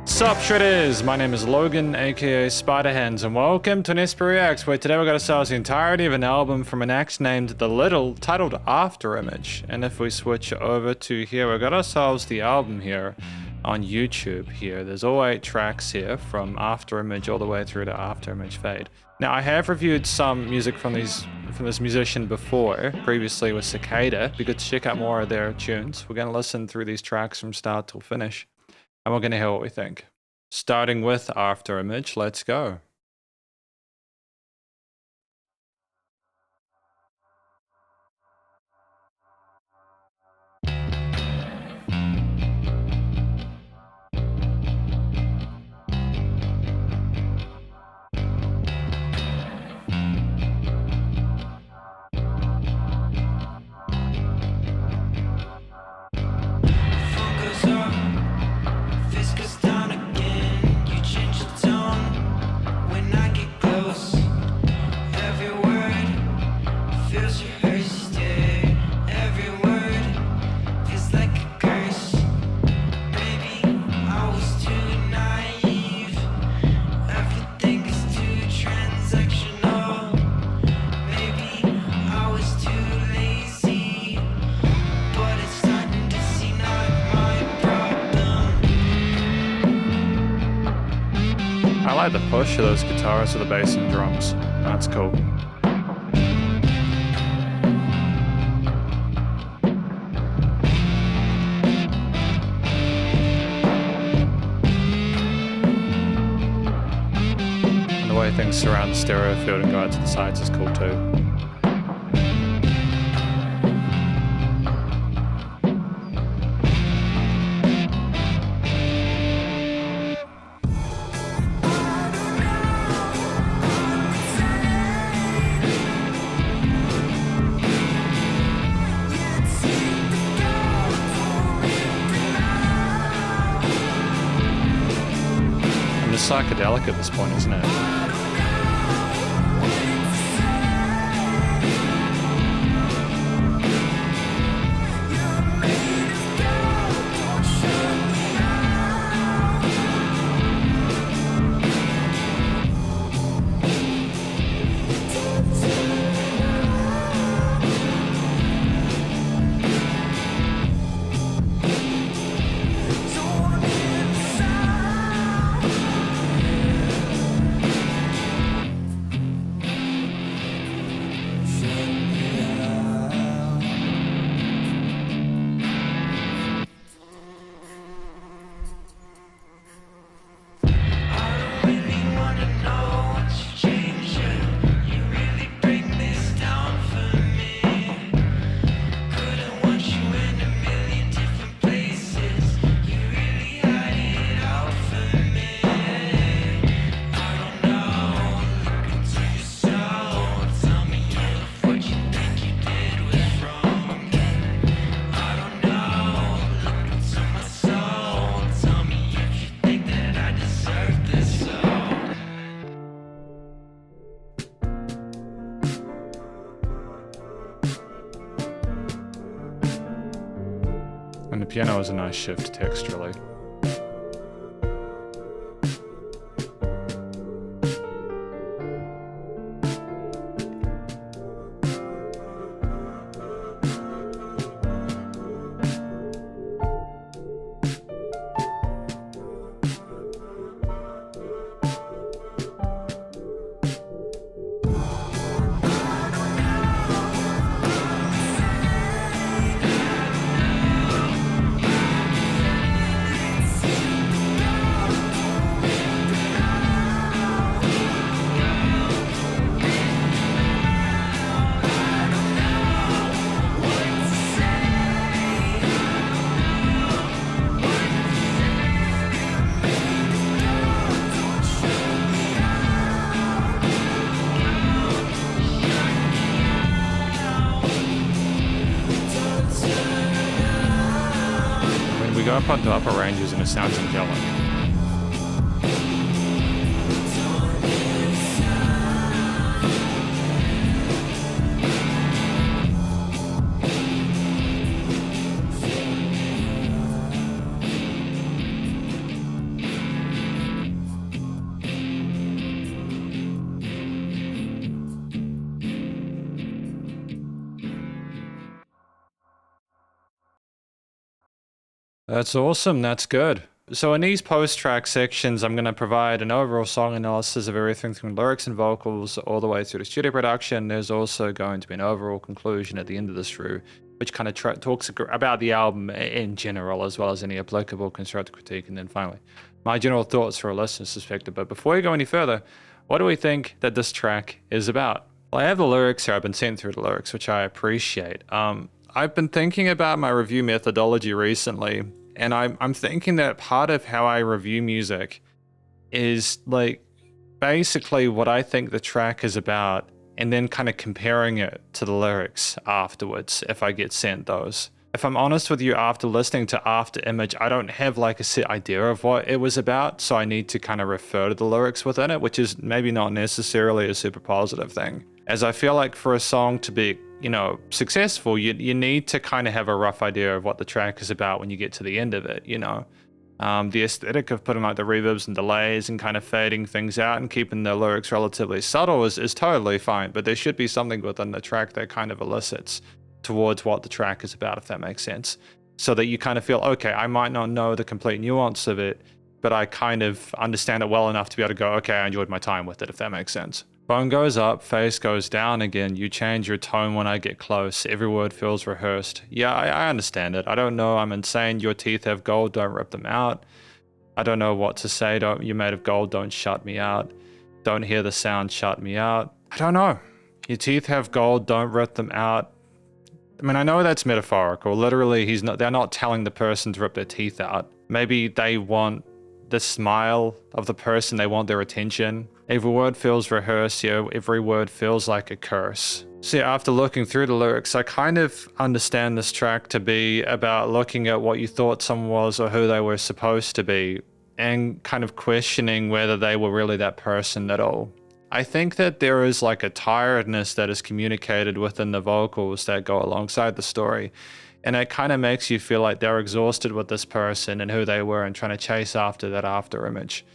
Sup Shredders, my name is Logan, aka Spiderhands, and welcome to Nespa Reacts, where today we're going to ourselves the entirety of an album from an act named The Little, titled Afterimage. And if we switch over to here, we've got ourselves the album here on YouTube here. There's all 8 tracks here, from Afterimage all the way through to Afterimage Fade. Now, I have reviewed some music from this musician before, previously with Cicada. Be good to check out more of their tunes. We're going to listen through these tracks from start till finish, and we're going to hear what we think. Starting with Afterimage, let's go. I like the push of those guitars with the bass and drums. That's cool. And the way things surround the stereo field and go out to the sides is cool too. Psychedelic at this point, isn't it? And the piano is a nice shift texturally. We go up onto upper ranges and it sounds angelic. That's awesome. That's good. So in these post-track sections, I'm going to provide an overall song analysis of everything from lyrics and vocals all the way through to studio production. There's also going to be an overall conclusion at the end of this through, which kind of talks about the album in general, as well as any applicable constructive critique. And then finally, my general thoughts from a listener's perspective. But before we go any further, what do we think that this track is about? Well, I have the lyrics here. I've been sent through the lyrics, which I appreciate. I've been thinking about my review methodology recently, and I'm thinking that part of how I review music is like basically what I think the track is about, and then kind of comparing it to the lyrics afterwards if I get sent those. If I'm honest with you, after listening to Afterimage, I don't have like a set idea of what it was about, so I need to kind of refer to the lyrics within it, which is maybe not necessarily a super positive thing. As I feel like for a song to be, successful, you need to kind of have a rough idea of what the track is about when you get to the end of it, The aesthetic of putting like the reverbs and delays and kind of fading things out and keeping the lyrics relatively subtle is totally fine, but there should be something within the track that kind of elicits towards what the track is about, if that makes sense. So that you kind of feel, okay, I might not know the complete nuance of it, but I kind of understand it well enough to be able to go, okay, I enjoyed my time with it, if that makes sense. Bone goes up, face goes down again. You change your tone when I get close. Every word feels rehearsed. Yeah, I understand it. I don't know, I'm insane. Your teeth have gold, don't rip them out. I don't know what to say. You're made of gold, don't shut me out. Don't hear the sound, shut me out. I don't know. Your teeth have gold, don't rip them out. I mean, I know that's metaphorical. Literally, they're not telling the person to rip their teeth out. Maybe they want the smile of the person, they want their attention. Every word feels rehearsed, every word feels like a curse. So after looking through the lyrics, I kind of understand this track to be about looking at what you thought someone was or who they were supposed to be, and kind of questioning whether they were really that person at all. I think that there is like a tiredness that is communicated within the vocals that go alongside the story. And it kind of makes you feel like they're exhausted with this person and who they were and trying to chase after that after image.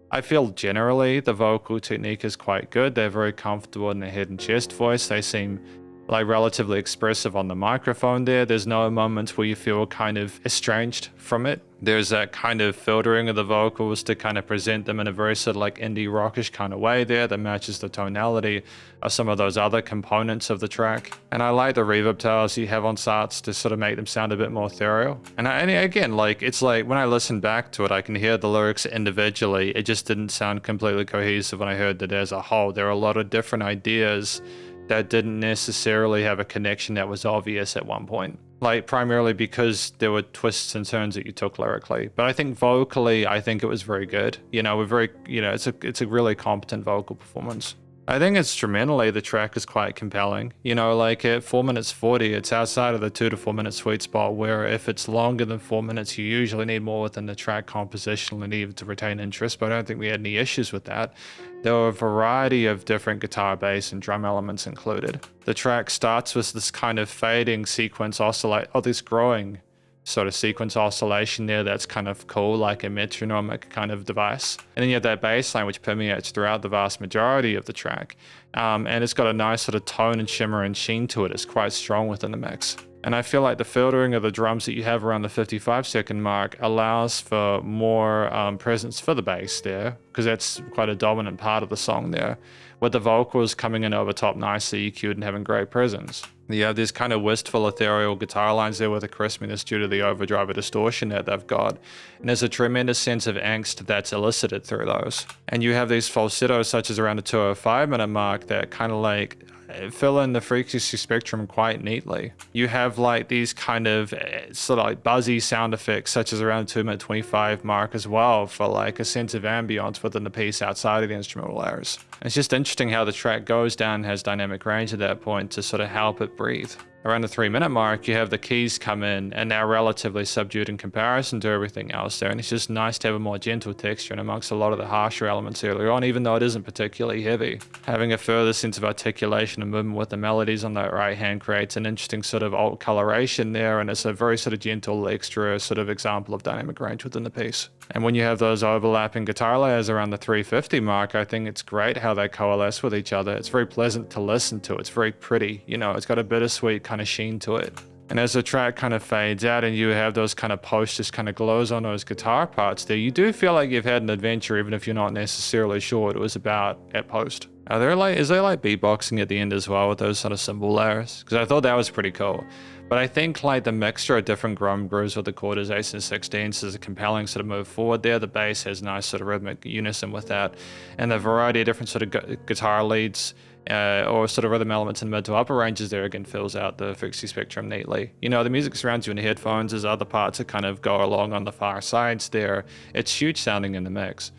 I feel generally the vocal technique is quite good. They're very comfortable in their head and chest voice. They seem like relatively expressive on the microphone there. There's no moments where you feel kind of estranged from it. There's that kind of filtering of the vocals to kind of present them in a very sort of like indie rockish kind of way there that matches the tonality of some of those other components of the track. And I like the reverb tails you have on starts to sort of make them sound a bit more ethereal. And again, like it's like when I listen back to it, I can hear the lyrics individually. It just didn't sound completely cohesive when I heard it as a whole. There are a lot of different ideas that didn't necessarily have a connection that was obvious at one point. Like primarily because there were twists and turns that you took lyrically. But I think vocally, I think it was very good. It's a really competent vocal performance. I think instrumentally, the track is quite compelling. Like at 4 minutes 40, it's outside of the 2 to 4 minute sweet spot, where if it's longer than 4 minutes, you usually need more within the track compositionally needed to retain interest, but I don't think we had any issues with that. There were a variety of different guitar, bass, and drum elements included. The track starts with this kind of fading sequence this growing sort of sequence oscillation there that's kind of cool, like a metronomic kind of device. And then you have that bass line which permeates throughout the vast majority of the track. And it's got a nice sort of tone and shimmer and sheen to it. It's quite strong within the mix. And I feel like the filtering of the drums that you have around the 55-second mark allows for more presence for the bass there, because that's quite a dominant part of the song there, with the vocals coming in over top nicely EQ'd and having great presence. You have these kind of wistful ethereal guitar lines there with a crispiness due to the overdrive or distortion that they've got. And there's a tremendous sense of angst that's elicited through those. And you have these falsettos such as around the 205 minute mark that kind of like fill in the frequency spectrum quite neatly. You have like these kind of sort of like buzzy sound effects such as around the 2 minute 25 mark as well for like a sense of ambience within the piece outside of the instrumental layers. It's just interesting how the track goes down and has dynamic range at that point to sort of help it breathe. Around the 3 minute mark, you have the keys come in and they're relatively subdued in comparison to everything else there. And it's just nice to have a more gentle texture and amongst a lot of the harsher elements earlier on, even though it isn't particularly heavy. Having a further sense of articulation and movement with the melodies on that right hand creates an interesting sort of alt coloration there. And it's a very sort of gentle extra sort of example of dynamic range within the piece. And when you have those overlapping guitar layers around the 350 mark, I think it's great how they coalesce with each other. It's very pleasant to listen to. It's very pretty. It's got a bittersweet kind of sheen to it. And as the track kind of fades out and you have those kind of post just kind of glows on those guitar parts there, you do feel like you've had an adventure even if you're not necessarily sure what it was about at post. Is there like beatboxing at the end as well with those sort of cymbal layers? Because I thought that was pretty cool. But I think like the mixture of different drum grooves with the quarters, eighths and sixteenths is a compelling sort of move forward there. The bass has nice sort of rhythmic unison with that. And the variety of different sort of guitar leads or sort of rhythm elements in mid to upper ranges there again fills out the frequency spectrum neatly. You know, the music surrounds you in headphones as other parts that kind of go along on the far sides there. It's huge sounding in the mix.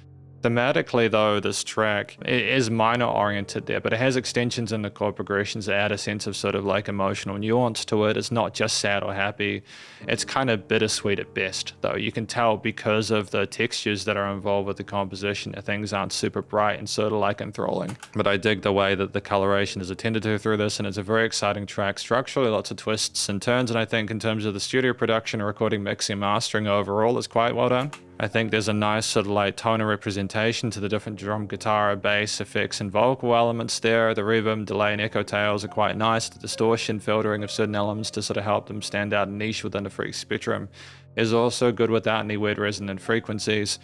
Thematically though, this track is minor oriented there, but it has extensions in the chord progressions that add a sense of sort of like emotional nuance to it. It's not just sad or happy. It's kind of bittersweet at best though. You can tell because of the textures that are involved with the composition that things aren't super bright and sort of like enthralling. But I dig the way that the coloration is attended to through this, and it's a very exciting track structurally, lots of twists and turns, and I think in terms of the studio production, recording, mixing, mastering overall is quite well done. I think there's a nice sort of like tonal representation to the different drum, guitar, bass, effects, and vocal elements there. The reverb, delay, and echo tails are quite nice. The distortion, filtering of certain elements to sort of help them stand out and niche within the frequency spectrum is also good without any weird resonant frequencies.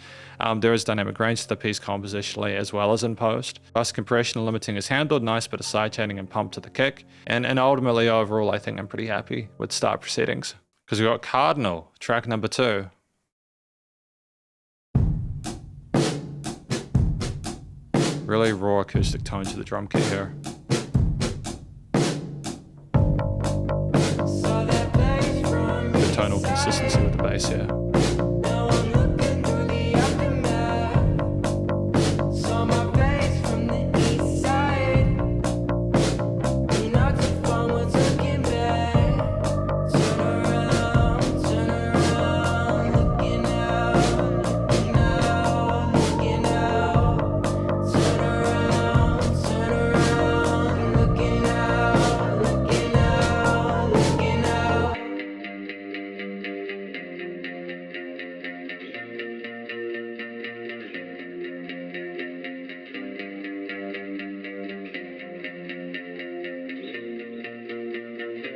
There is dynamic range to the piece compositionally as well as in post. Bus compression and limiting is handled, nice bit of sidechaining and pump to the kick. And ultimately overall, I think I'm pretty happy with start proceedings. Because we got Cardinal, track number 2. Really raw acoustic tones to the drum kit here. The tonal consistency with the bass here.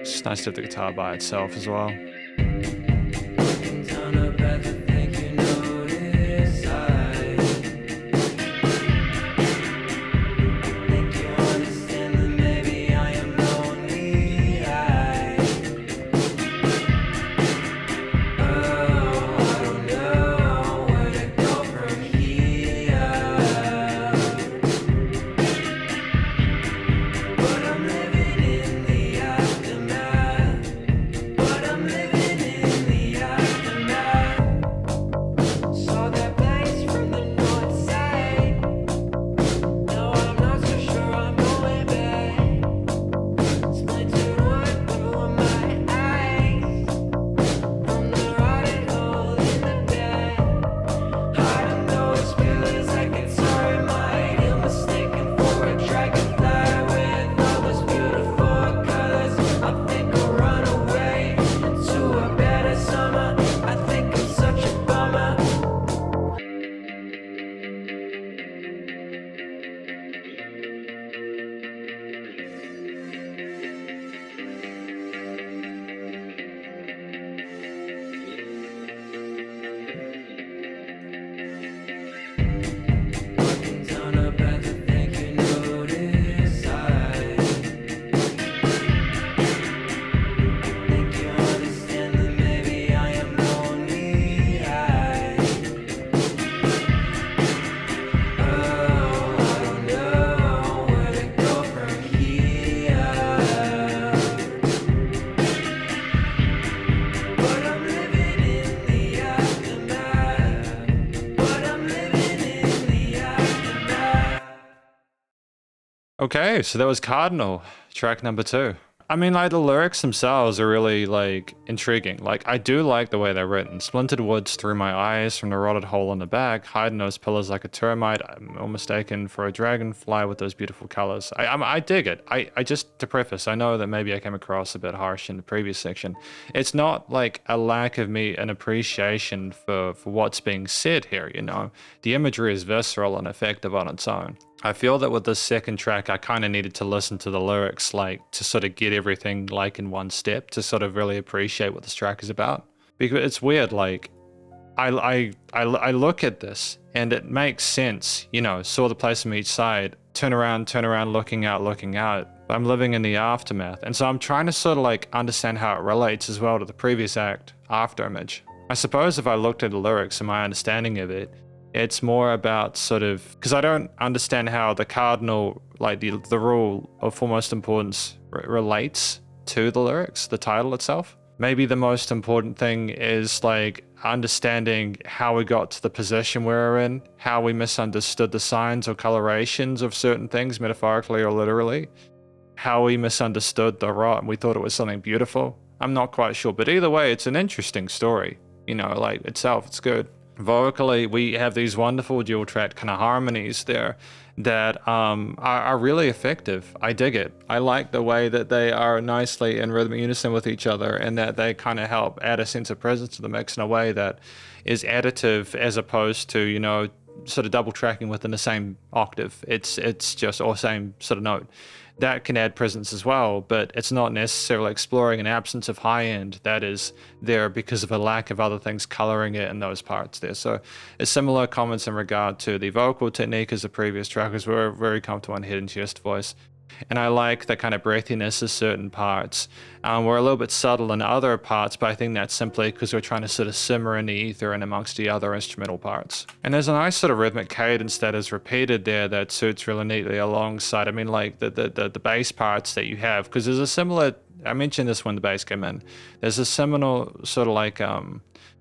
It's nice to have the guitar by itself as well. Okay, so that was Cardinal, track number 2. I mean, like, the lyrics themselves are really, like, intriguing. Like, I do like the way they're written. Splintered woods through my eyes from the rotted hole in the back, hiding those pillars like a termite. I'm all mistaken for a dragonfly with those beautiful colors. I dig it. I just, to preface, I know that maybe I came across a bit harsh in the previous section. It's not, like, a lack of an appreciation for what's being said here, you know? The imagery is visceral and effective on its own. I feel that with this second track, I kind of needed to listen to the lyrics, like, to sort of get get everything like in one step to sort of really appreciate what this track is about. Because it's weird, like I look at this and it makes sense, you know, saw the place from each side, turn around, looking out. But I'm living in the aftermath. And so I'm trying to sort of like understand how it relates as well to the previous act, Afterimage. I suppose if I looked at the lyrics and my understanding of it, it's more about sort of, because I don't understand how the Cardinal, like the rule of foremost importance relates to the lyrics, the title itself. Maybe the most important thing is like understanding how we got to the position we're in, how we misunderstood the signs or colorations of certain things, metaphorically or literally, how we misunderstood the rot and we thought it was something beautiful. I'm not quite sure, but either way, it's an interesting story. You know, like itself, it's good. Vocally, we have these wonderful dual track kind of harmonies there that are really effective. I dig it. I like the way that they are nicely in rhythmic unison with each other and that they kind of help add a sense of presence to the mix in a way that is additive as opposed to, you know, sort of double tracking within the same octave. It's just, or same sort of note. That can add presence as well, but it's not necessarily exploring an absence of high end that is there because of a lack of other things coloring it in those parts there. So it's similar comments in regard to the vocal technique as the previous trackers were very comfortable in hidden chest voice. And I like the kind of breathiness of certain parts. We're a little bit subtle in other parts, but I think that's simply because we're trying to sort of simmer in the ether and amongst the other instrumental parts. And there's a nice sort of rhythmic cadence that is repeated there that suits really neatly alongside, I mean, like the bass parts that you have, because there's a similar, I mentioned this when the bass came in, there's a similar sort of like,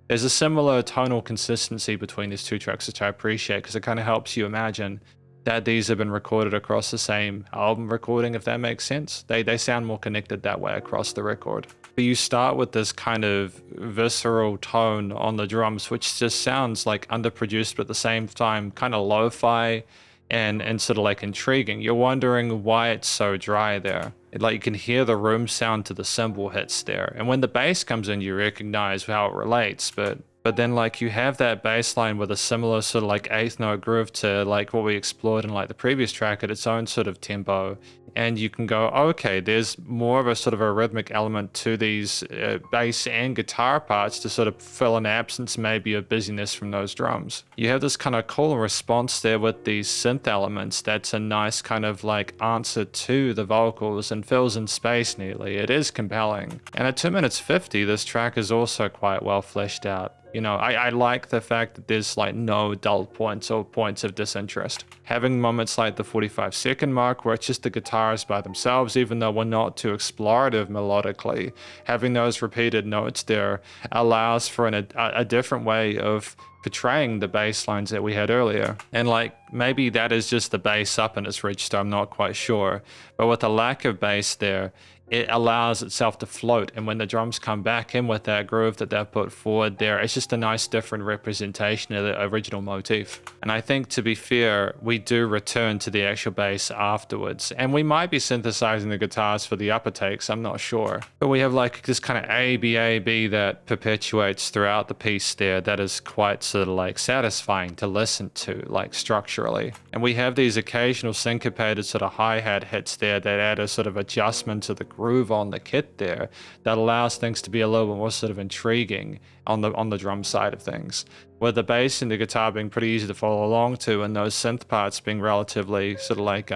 there's a similar tonal consistency between these two tracks, which I appreciate because it kind of helps you imagine that these have been recorded across the same album recording, if that makes sense. They sound more connected that way across the record. But you start with this kind of visceral tone on the drums, which just sounds like underproduced, but at the same time kind of lo-fi and sort of like intriguing. You're wondering why it's so dry there. Like you can hear the room sound to the cymbal hits there. And when the bass comes in, you recognize how it relates, but then like you have that bass line with a similar sort of like eighth note groove to like what we explored in like the previous track at its own sort of tempo. And you can go, okay, there's more of a sort of a rhythmic element to these bass and guitar parts to sort of fill an absence maybe of busyness from those drums. You have this kind of cool response there with these synth elements that's a nice kind of like answer to the vocals and fills in space neatly. It is compelling. And at 2 minutes 50, this track is also quite well fleshed out. You know, I like the fact that there's like no dull points or points of disinterest. Having moments like the 45-second mark where it's just the guitars by themselves, even though we're not too explorative melodically, having those repeated notes there allows for a different way of portraying the bass lines that we had earlier. And like maybe that is just the bass up in its register, I'm not quite sure. But with the lack of bass there, it allows itself to float, and when the drums come back in with that groove that they've put forward there, it's just a nice different representation of the original motif. And I think, to be fair, we do return to the actual bass afterwards, and we might be synthesizing the guitars for the upper takes, I'm not sure. But we have like this kind of A-B that perpetuates throughout the piece there that is quite sort of like satisfying to listen to, like structurally. And we have these occasional syncopated sort of hi-hat hits there that add a sort of adjustment to the groove on the kit there that allows things to be a little bit more sort of intriguing on the drum side of things, with the bass and the guitar being pretty easy to follow along to, and those synth parts being relatively sort of like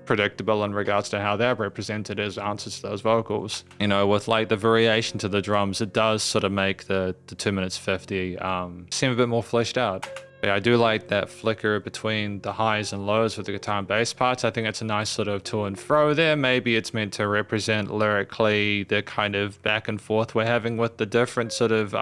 predictable in regards to how they're represented as answers to those vocals. You know, with like the variation to the drums, it does sort of make the 2 minutes 50 seem a bit more fleshed out. Yeah, I do like that flicker between the highs and lows with the guitar and bass parts. I think it's a nice sort of to and fro there. Maybe it's meant to represent lyrically the kind of back and forth we're having with the different sort of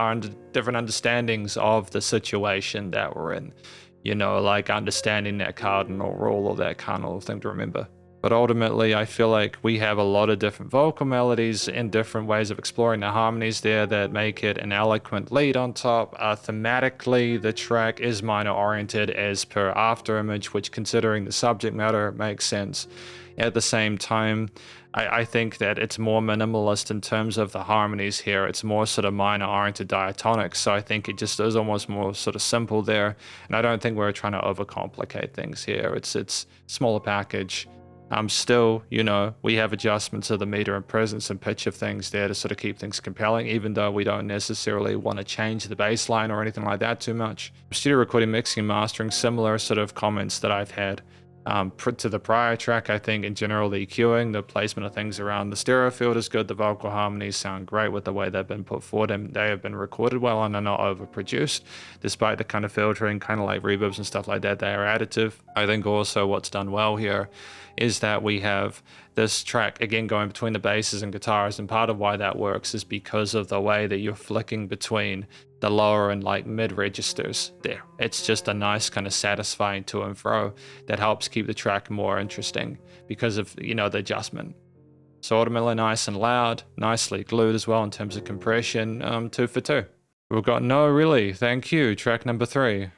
different understandings of the situation that we're in. You know, like understanding that cardinal rule or that cardinal thing to remember. But ultimately, I feel like we have a lot of different vocal melodies and different ways of exploring the harmonies there that make it an eloquent lead on top. Thematically, the track is minor oriented as per Afterimage, which considering the subject matter makes sense. At the same time, I think that it's more minimalist in terms of the harmonies here. It's more sort of minor oriented diatonics. So I think it just is almost more sort of simple there. And I don't think we're trying to overcomplicate things here. It's smaller package. Still, you know, we have adjustments of the meter and presence and pitch of things there to sort of keep things compelling, even though we don't necessarily want to change the bass line or anything like that too much. Studio recording, mixing, and mastering, similar sort of comments that I've had to the prior track. I think in general the EQing, the placement of things around the stereo field is good. The vocal harmonies sound great with the way they've been put forward, and they have been recorded well and are not overproduced, despite the kind of filtering, kind of like reverbs and stuff like that. They are additive. I think also what's done well here is that we have this track again going between the basses and guitars, and part of why that works is because of the way that you're flicking between the lower and like mid registers there. It's just a nice kind of satisfying to and fro that helps keep the track more interesting because of, you know, the adjustment. So ultimately nice and loud, nicely glued as well in terms of compression. 2 for 2. We've got No Really, Thank You, track number 3.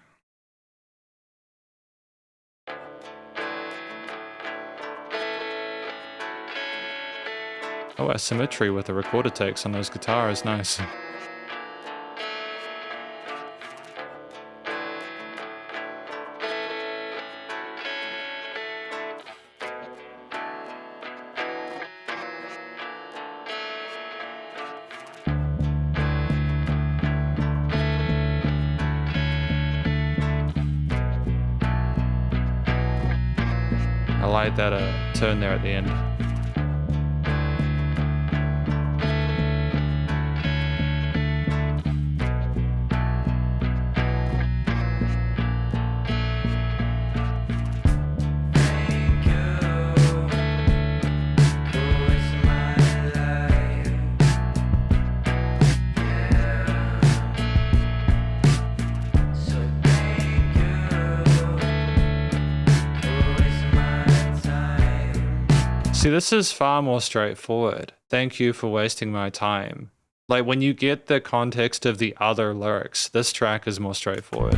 Oh, asymmetry with the recorder takes on those guitars, nice. I like that turn there at the end. See, this is far more straightforward. Thank you for wasting my time. Like, when you get the context of the other lyrics, this track is more straightforward.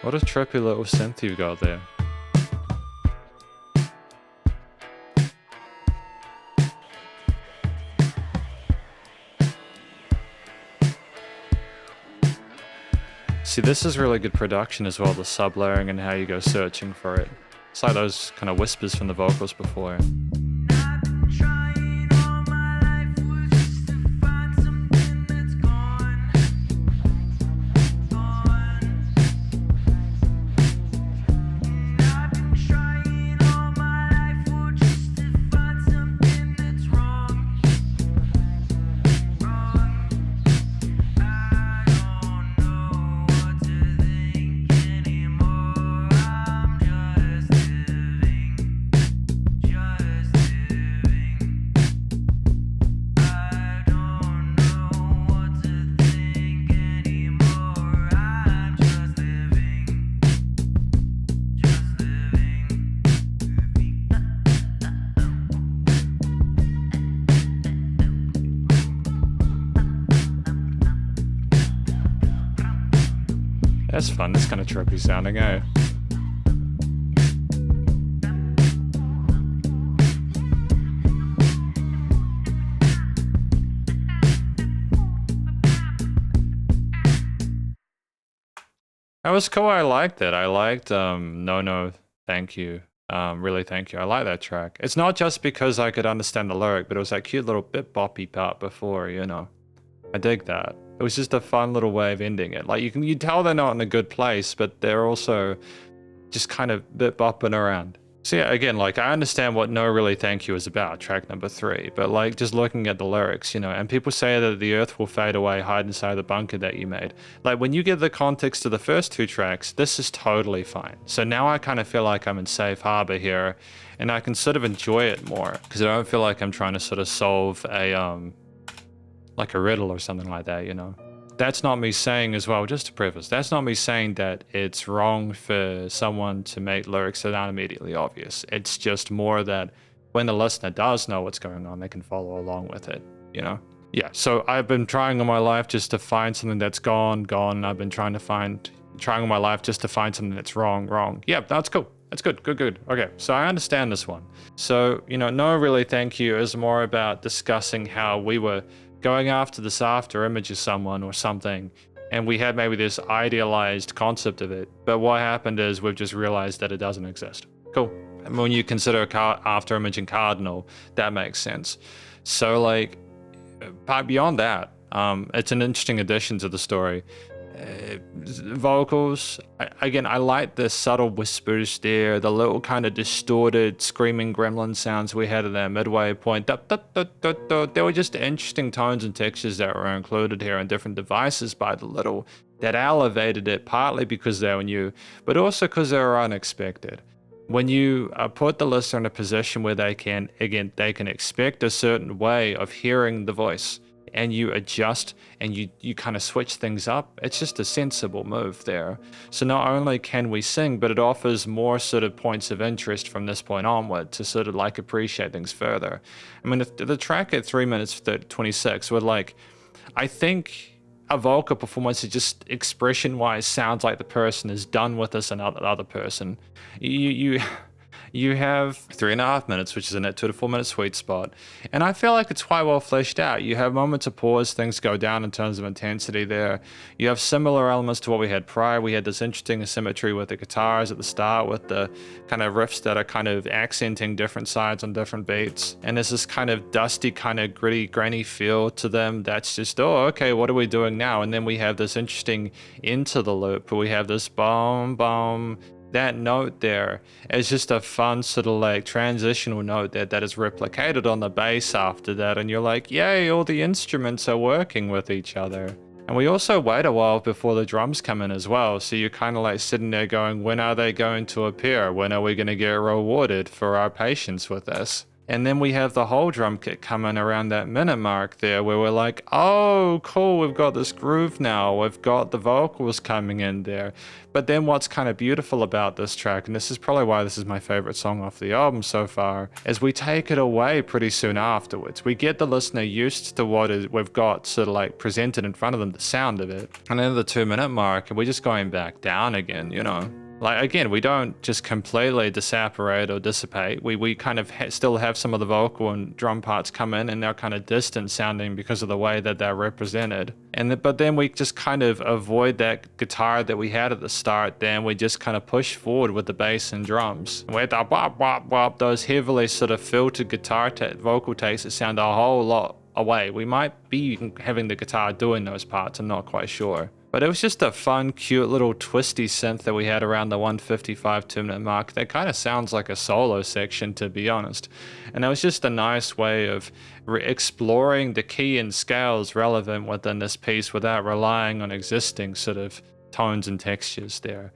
What a trippy little synth you've got there. See, this is really good production as well, the sub-layering and how you go searching for it. It's like those kind of whispers from the vocals before. That's fun, that's kind of trippy sounding, eh? That was cool, I liked it. I liked No, Thank You. Really Thank You. I like that track. It's not just because I could understand the lyric, but it was that cute little bit boppy part before, you know. I dig that. It was just a fun little way of ending it. Like, you tell they're not in a good place, but they're also just kind of bit bopping around. So yeah, again, like I understand what No Really Thank You is about, track number 3, but like just looking at the lyrics, you know, and people say that the earth will fade away, hide inside the bunker that you made. Like when you get the context of the first 2 tracks, this is totally fine. So now I kind of feel like I'm in safe harbor here, and I can sort of enjoy it more because I don't feel like I'm trying to sort of solve a like a riddle or something like that, you know. That's not me saying as well, just to preface, that's not me saying that it's wrong for someone to make lyrics that aren't immediately obvious. It's just more that when the listener does know what's going on, they can follow along with it, you know? Yeah, so I've been trying all my life just to find something that's gone. I've been trying all my life just to find something that's wrong. Yeah, that's cool. That's good. Okay, so I understand this one. So, you know, No Really Thank You is more about discussing how we were going after this after image of someone or something, and we had maybe this idealized concept of it, but what happened is we've just realized that it doesn't exist. Cool. And when you consider after image and Cardinal, that makes sense. So like, beyond that, it's an interesting addition to the story. Vocals, again, I like the subtle whispers there, the little kind of distorted screaming gremlin sounds we had at that midway point. There were just interesting tones and textures that were included here on different devices by the Little that elevated it, partly because they were new, but also because they were unexpected. When you put the listener in a position where they can expect a certain way of hearing the voice, and you adjust and you kind of switch things up, it's just a sensible move there. So not only can we sing, but it offers more sort of points of interest from this point onward to sort of like appreciate things further. I mean, the track at 3 minutes 26 would like, I think a vocal performance is just expression-wise sounds like the person is done with this another person. You have 3.5 minutes, which is in that 2 to 4 minute sweet spot. And I feel like it's quite well fleshed out. You have moments of pause, things go down in terms of intensity there. You have similar elements to what we had prior. We had this interesting asymmetry with the guitars at the start, with the kind of riffs that are kind of accenting different sides on different beats. And there's this kind of dusty, kind of gritty, grainy feel to them that's just, oh, okay, what are we doing now? And then we have this interesting into the loop, where we have this boom, boom. That note there is just a fun sort of like transitional note that is replicated on the bass after that, and you're like, yay, all the instruments are working with each other. And we also wait a while before the drums come in as well, so you're kind of like sitting there going, when are they going to appear? When are we going to get rewarded for our patience with this? And then we have the whole drum kit coming around that minute mark there, where we're like, oh, cool, we've got this groove now. We've got the vocals coming in there. But then what's kind of beautiful about this track, and this is probably why this is my favorite song off the album so far, is we take it away pretty soon afterwards. We get the listener used to what we've got sort of like presented in front of them, the sound of it. And then the 2 minute mark, and we're just going back down again, you know. Like, again, we don't just completely disapparate or dissipate. We kind of still have some of the vocal and drum parts come in, and they're kind of distant sounding because of the way that they're represented. But then we just kind of avoid that guitar that we had at the start. Then we just kind of push forward with the bass and drums. With the wop, wop, wop, those heavily sort of filtered guitar vocal takes that sound a whole lot away. We might be having the guitar doing those parts, I'm not quite sure. But it was just a fun, cute little twisty synth that we had around the 1:55 2-minute mark that kind of sounds like a solo section, to be honest. And it was just a nice way of exploring the key and scales relevant within this piece without relying on existing sort of tones and textures there.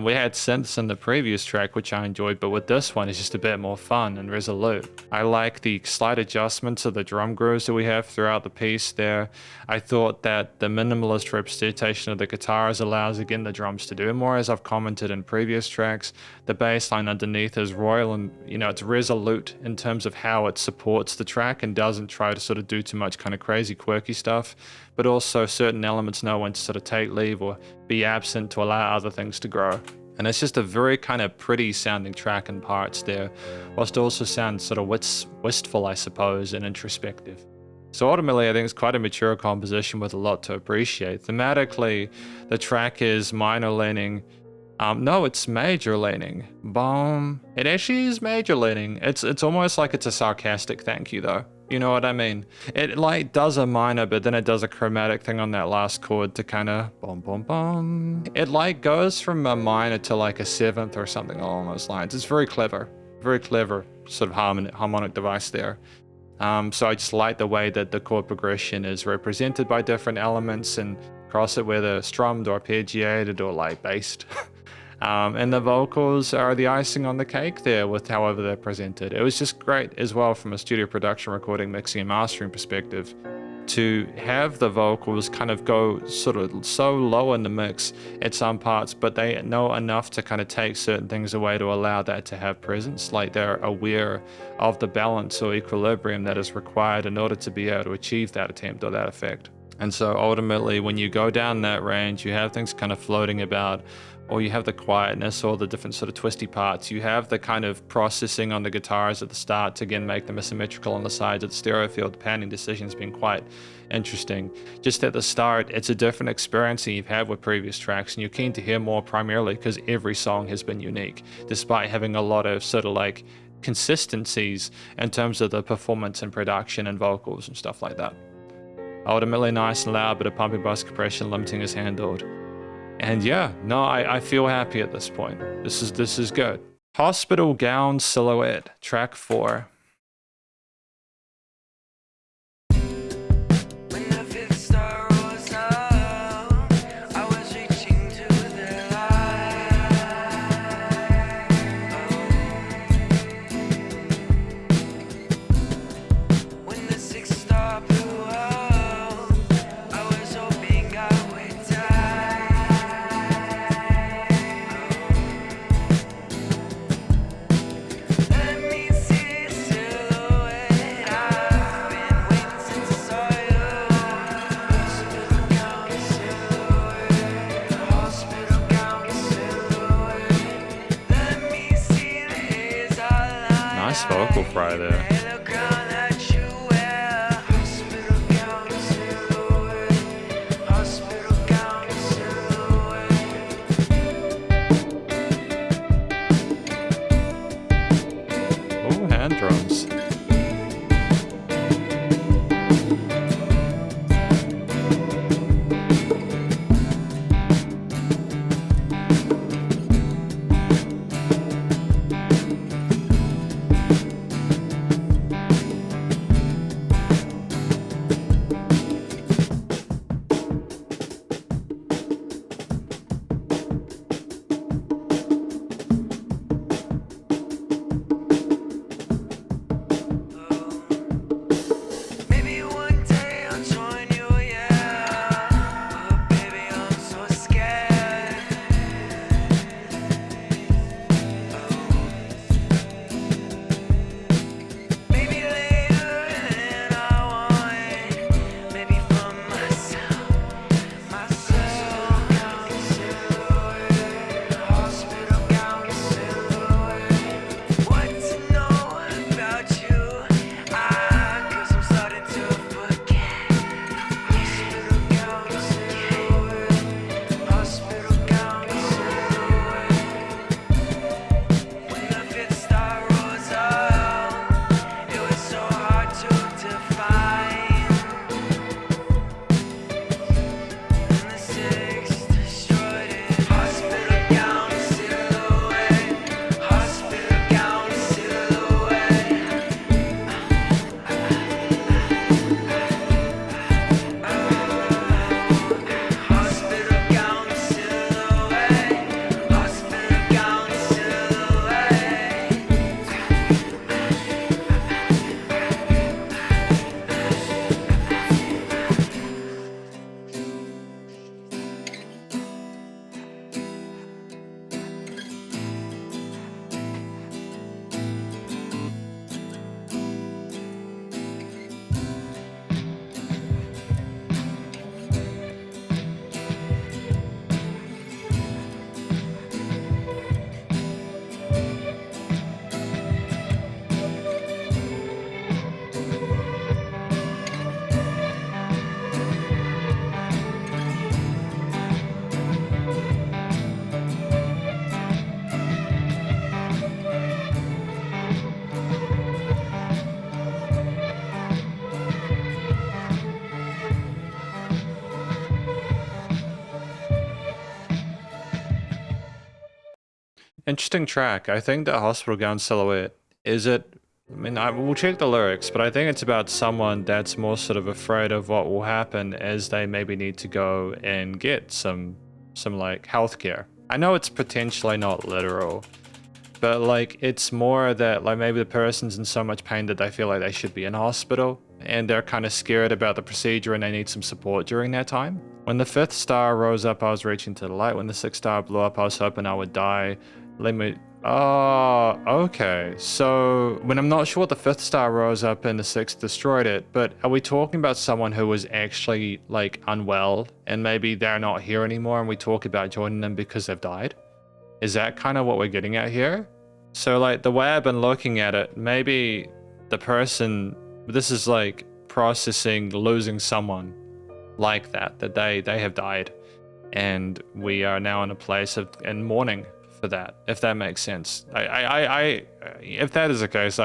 We had synths in the previous track, which I enjoyed, but with this one, it's just a bit more fun and resolute. I like the slight adjustments of the drum grooves that we have throughout the piece there. I thought that the minimalist representation of the guitars allows, again, the drums to do more, as I've commented in previous tracks. The bass line underneath is royal and, you know, it's resolute in terms of how it supports the track and doesn't try to sort of do too much kind of crazy, quirky stuff. But also certain elements know when to sort of take leave or be absent to allow other things to grow. And it's just a very kind of pretty sounding track in parts there, whilst it also sounds sort of wistful, I suppose, and introspective. So ultimately, I think it's quite a mature composition with a lot to appreciate. Thematically, the track is minor leaning. No, it's major leaning. Boom. It actually is major leaning. It's almost like it's a sarcastic thank you, though. You know what I mean? It like does a minor, but then it does a chromatic thing on that last chord to kind of boom, boom, boom. It like goes from a minor to like a seventh or something along those lines. It's very clever. very clever sort of harmonic device there. So I just like the way that the chord progression is represented by different elements and across it, whether strummed or arpeggiated or like bassed. And the vocals are the icing on the cake there with however they're presented. It was just great as well from a studio production, recording, mixing and mastering perspective to have the vocals kind of go sort of so low in the mix at some parts, but they know enough to kind of take certain things away to allow that to have presence. Like they're aware of the balance or equilibrium that is required in order to be able to achieve that attempt or that effect. And so ultimately, when you go down that range, you have things kind of floating about, or you have the quietness or the different sort of twisty parts. You have the kind of processing on the guitars at the start to again make them asymmetrical on the sides of the stereo field. The panning decisions being quite interesting. Just at the start, it's a different experience than you've had with previous tracks, and you're keen to hear more primarily because every song has been unique, despite having a lot of sort of like consistencies in terms of the performance and production and vocals and stuff like that. Ultimately nice and loud, but a pumping bass compression limiting is handled. And yeah, no, I feel happy at this point. This is good. Hospital Gown Silhouette, track 4. Nice vocal fry there. Oh, hand drums. Interesting track. I think the hospital gown silhouette, is it, I mean, we'll check the lyrics, but I think it's about someone that's more sort of afraid of what will happen as they maybe need to go and get some like healthcare. I know it's potentially not literal, but like it's more that like maybe the person's in so much pain that they feel like they should be in hospital and they're kind of scared about the procedure and they need some support during that time. When the 5th star rose up, I was reaching to the light. When the 6th star blew up, I was hoping I would die. Let me... Oh, okay. So when I'm not sure what the 5th star rose up and the 6th destroyed it, but are we talking about someone who was actually like unwell and maybe they're not here anymore and we talk about joining them because they've died? Is that kind of what we're getting at here? So like the way I've been looking at it, maybe the person, this is like processing losing someone like that they have died, and we are now in a place of in mourning for that, if that makes sense. If that is the case,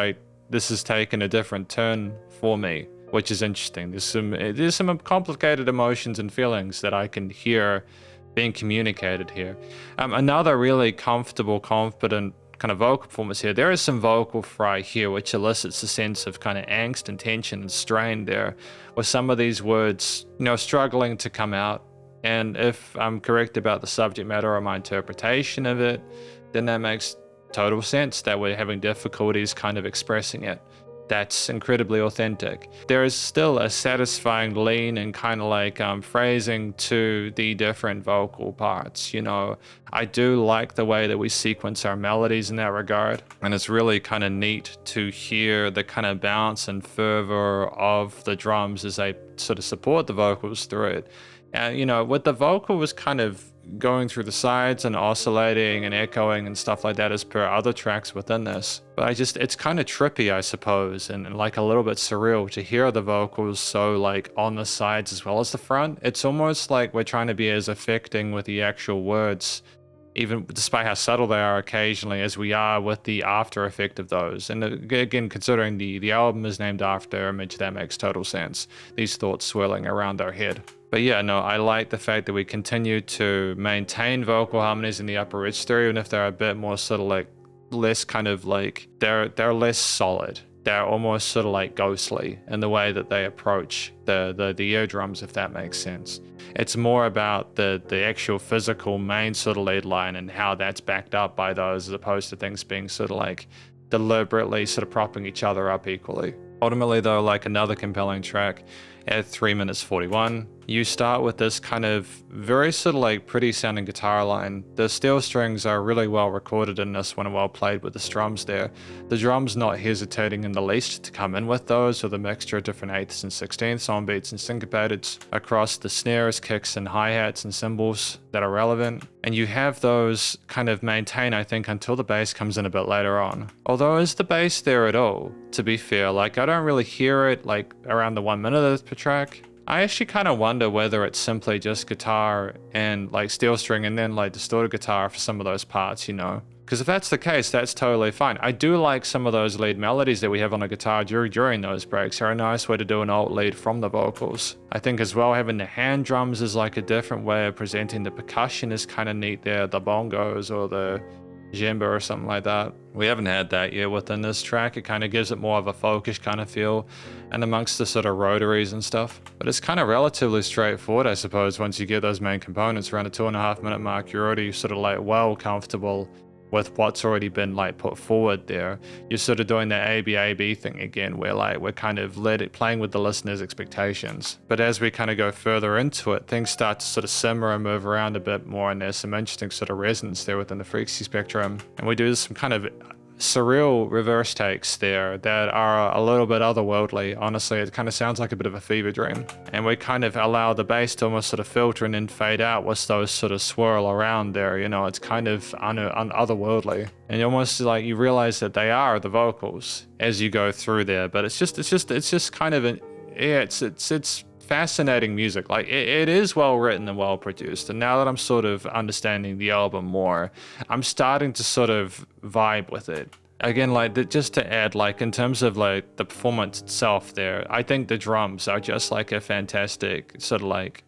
this has taken a different turn for me, which is interesting. There's some complicated emotions and feelings that I can hear being communicated here. Another really comfortable, confident kind of vocal performance here. There is some vocal fry here, which elicits a sense of kind of angst and tension and strain there, with some of these words, you know, struggling to come out. And if I'm correct about the subject matter or my interpretation of it, then that makes total sense that we're having difficulties kind of expressing it. That's incredibly authentic. There is still a satisfying lean and kind of like phrasing to the different vocal parts. You know, I do like the way that we sequence our melodies in that regard. And it's really kind of neat to hear the kind of bounce and fervor of the drums as they sort of support the vocals through it. And, you know, with the vocals kind of going through the sides and oscillating and echoing and stuff like that as per other tracks within this. But it's kind of trippy, I suppose, and like a little bit surreal to hear the vocals so like on the sides as well as the front. It's almost like we're trying to be as affecting with the actual words, even despite how subtle they are occasionally, as we are with the after effect of those. And again, considering the album is named Afterimage, that makes total sense. These thoughts swirling around our head. But yeah, no, I like the fact that we continue to maintain vocal harmonies in the upper register, even if they're a bit more sort of like less kind of like, they're less solid. They're almost sort of like ghostly in the way that they approach the eardrums, if that makes sense. It's more about the actual physical main sort of lead line and how that's backed up by those, as opposed to things being sort of like deliberately sort of propping each other up equally. Ultimately though, like another compelling track at 3 minutes 41, you start with this kind of very sort of like pretty sounding guitar line. The steel strings are really well recorded in this one and well played with the strums there. The drums not hesitating in the least to come in with those, with a mixture of different 8ths and 16ths on beats and syncopated across the snares, kicks and hi-hats and cymbals that are relevant. And you have those kind of maintain, I think, until the bass comes in a bit later on. Although is the bass there at all, to be fair? Like I don't really hear it like around the 1 minute per track. I actually kind of wonder whether it's simply just guitar and like steel string and then like distorted guitar for some of those parts, you know? Because if that's the case, that's totally fine. I do like some of those lead melodies that we have on the guitar during those breaks. They're a nice way to do an alt lead from the vocals. I think as well, having the hand drums is like a different way of presenting the percussion is kind of neat there. The bongos or the djembe or something like that. We haven't had that yet within this track. It kind of gives it more of a folkish kind of feel and amongst the sort of rotaries and stuff. But it's kind of relatively straightforward, I suppose. Once you get those main components around the 2.5 minute mark, you're already sort of like well comfortable with what's already been like put forward there. You're sort of doing that AB thing again, where like we're kind of playing with the listener's expectations. But as we kind of go further into it, things start to sort of simmer and move around a bit more, and there's some interesting sort of resonance there within the frequency spectrum. And we do some kind of surreal reverse takes there that are a little bit otherworldly. Honestly, it kind of sounds like a bit of a fever dream. And we kind of allow the bass to almost sort of filter and then fade out with those sort of swirl around there. You know, it's kind of otherworldly. And you almost like you realize that they are the vocals as you go through there. But it's just kind of it's fascinating music. Like it is well written and well produced, and now that I'm sort of understanding the album more, I'm starting to sort of vibe with it again. Like just to add, like in terms of like the performance itself there, I think the drums are just like a fantastic sort of like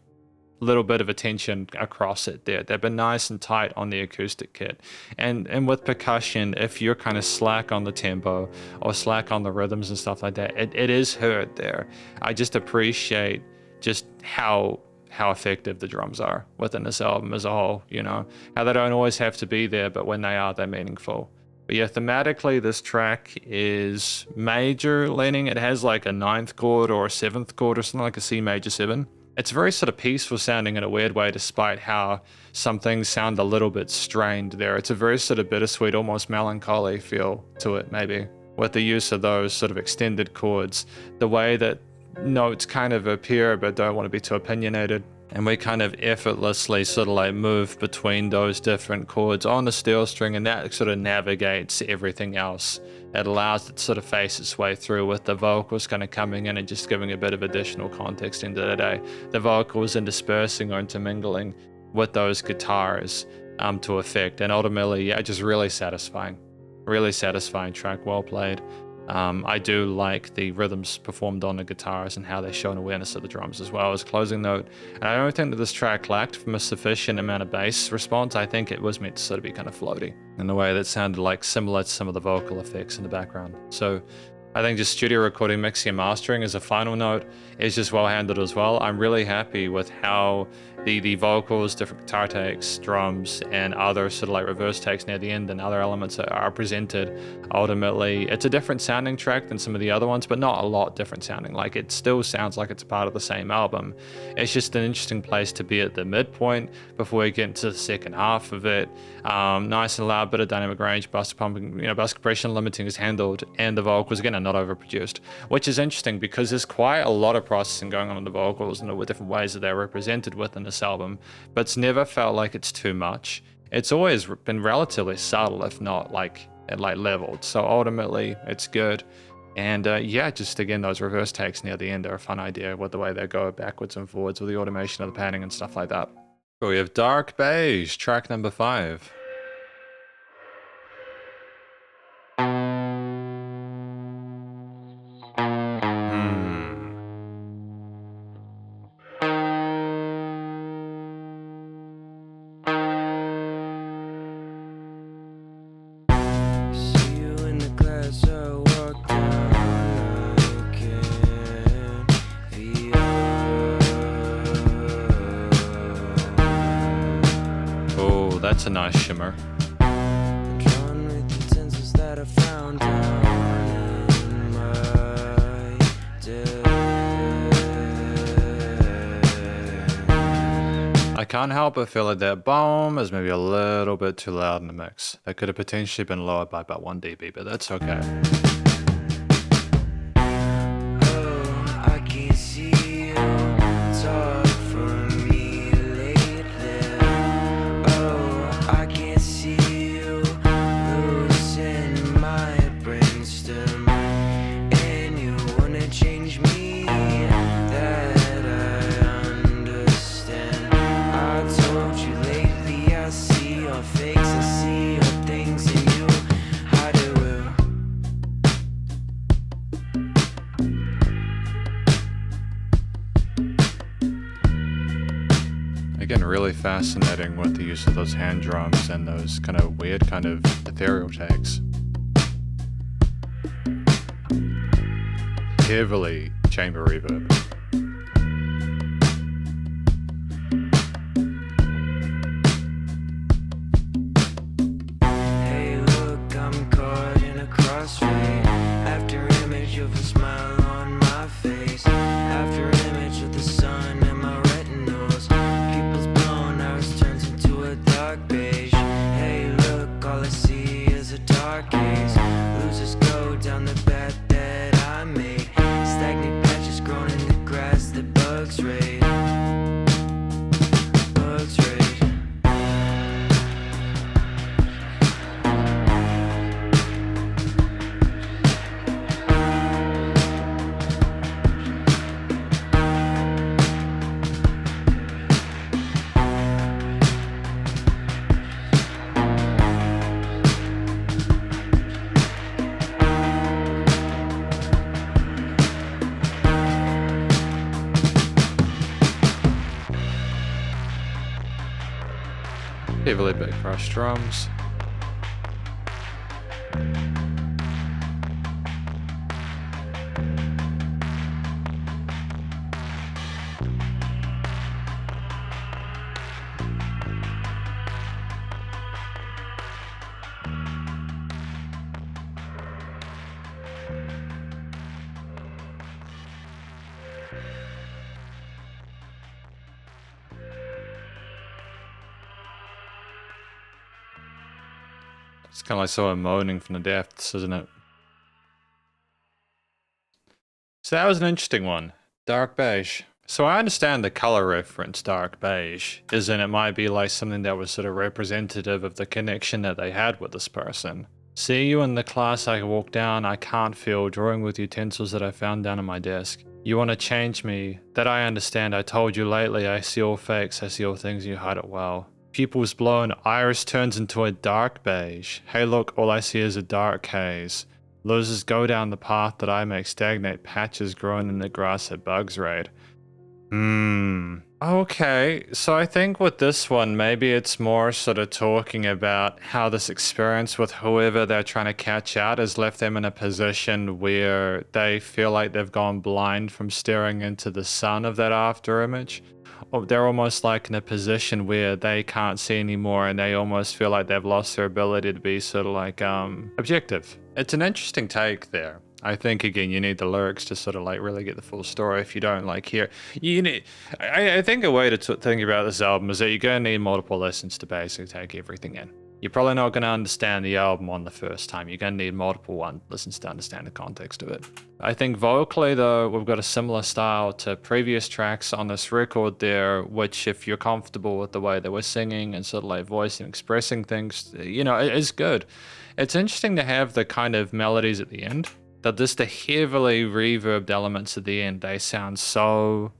little bit of attention across it there. They've been nice and tight on the acoustic kit. And with percussion, if you're kind of slack on the tempo or slack on the rhythms and stuff like that, it is heard there. I just appreciate just how effective the drums are within this album as a whole, you know, how they don't always have to be there, but when they are, they're meaningful. But yeah, thematically, this track is major leaning. It has like a 9th chord or a 7th chord or something like a C major 7. It's very sort of peaceful sounding in a weird way, despite how some things sound a little bit strained there. It's a very sort of bittersweet, almost melancholy feel to it, maybe, with the use of those sort of extended chords, the way that notes kind of appear but don't want to be too opinionated. And we kind of effortlessly sort of like move between those different chords on the steel string, and that sort of navigates everything else. It allows it to sort of face its way through with the vocals kind of coming in and just giving a bit of additional context into the day. The vocals interspersing or intermingling with those guitars to effect. And ultimately, yeah, just really satisfying track, well played. I do like the rhythms performed on the guitars and how they show an awareness of the drums as well as closing note. And I don't think that this track lacked from a sufficient amount of bass response. I think it was meant to sort of be kind of floaty in a way that sounded like similar to some of the vocal effects in the background. So I think just studio recording, mixing and mastering as a final note is just well handled as well. I'm really happy with how the vocals, different guitar takes, drums, and other sort of like reverse takes near the end and other elements are presented. Ultimately, it's a different sounding track than some of the other ones, but not a lot different sounding. Like, it still sounds like it's a part of the same album. It's just an interesting place to be at the midpoint before we get into the second half of it. Nice and loud, bit of dynamic range, bass pumping, you know, bass compression limiting is handled, and the vocals again are not overproduced, which is interesting because there's quite a lot of processing going on in the vocals and the different ways that they're represented within this album, but it's never felt like it's too much. It's always been relatively subtle, if not like leveled. So ultimately, it's good. And yeah, just again, those reverse takes near the end are a fun idea with the way they go backwards and forwards with the automation of the panning and stuff like that. We have Dark Beige, track number 5. That's a nice shimmer. I can't help but feel like that bomb is maybe a little bit too loud in the mix. That could have potentially been lowered by about 1 dB, but that's okay. Again, really fascinating with the use of those hand drums and those kind of weird kind of ethereal takes. Heavily chamber reverb. Hey look, I'm caught in a crossfade. Afterimage of a smile on my face. Afterimage of the sun and my retinos. People's blown hours turns into a dark beige. Hey look, all I see is a dark haze. Losers go down the path that I made. Stagnant patches grown into Heavily bit crushed drums. It's kind of like someone moaning from the depths, isn't it? So that was an interesting one. Dark beige. So I understand the color reference, dark beige, is in it might be like something that was sort of representative of the connection that they had with this person. See you in the class I walk down, I can't feel, drawing with utensils that I found down on my desk. You want to change me, that I understand, I told you lately, I see all fakes, I see all things, you hide it well. Pupils blown, iris turns into a dark beige. Hey look, all I see is a dark haze. Losers go down the path that I make, stagnate patches growing in the grass at bugs raid. Okay, so I think with this one, maybe it's more sort of talking about how this experience with whoever they're trying to catch out has left them in a position where they feel like they've gone blind from staring into the sun of that after image. Or they're almost like in a position where they can't see anymore and they almost feel like they've lost their ability to be sort of like objective. It's an interesting take there. I think again you need the lyrics to sort of like really get the full story. If you don't like hear, you need. I think a way to think about this album is that you're going to need multiple listens to basically take everything in. You're probably not going to understand the album on the first time. You're going to need multiple listens to understand the context of it. I think vocally though, we've got a similar style to previous tracks on this record there, which if you're comfortable with the way that we're singing and sort of like voicing, expressing things, you know, it is good. It's interesting to have the kind of melodies at the end, that just the heavily reverbed elements at the end, they sound so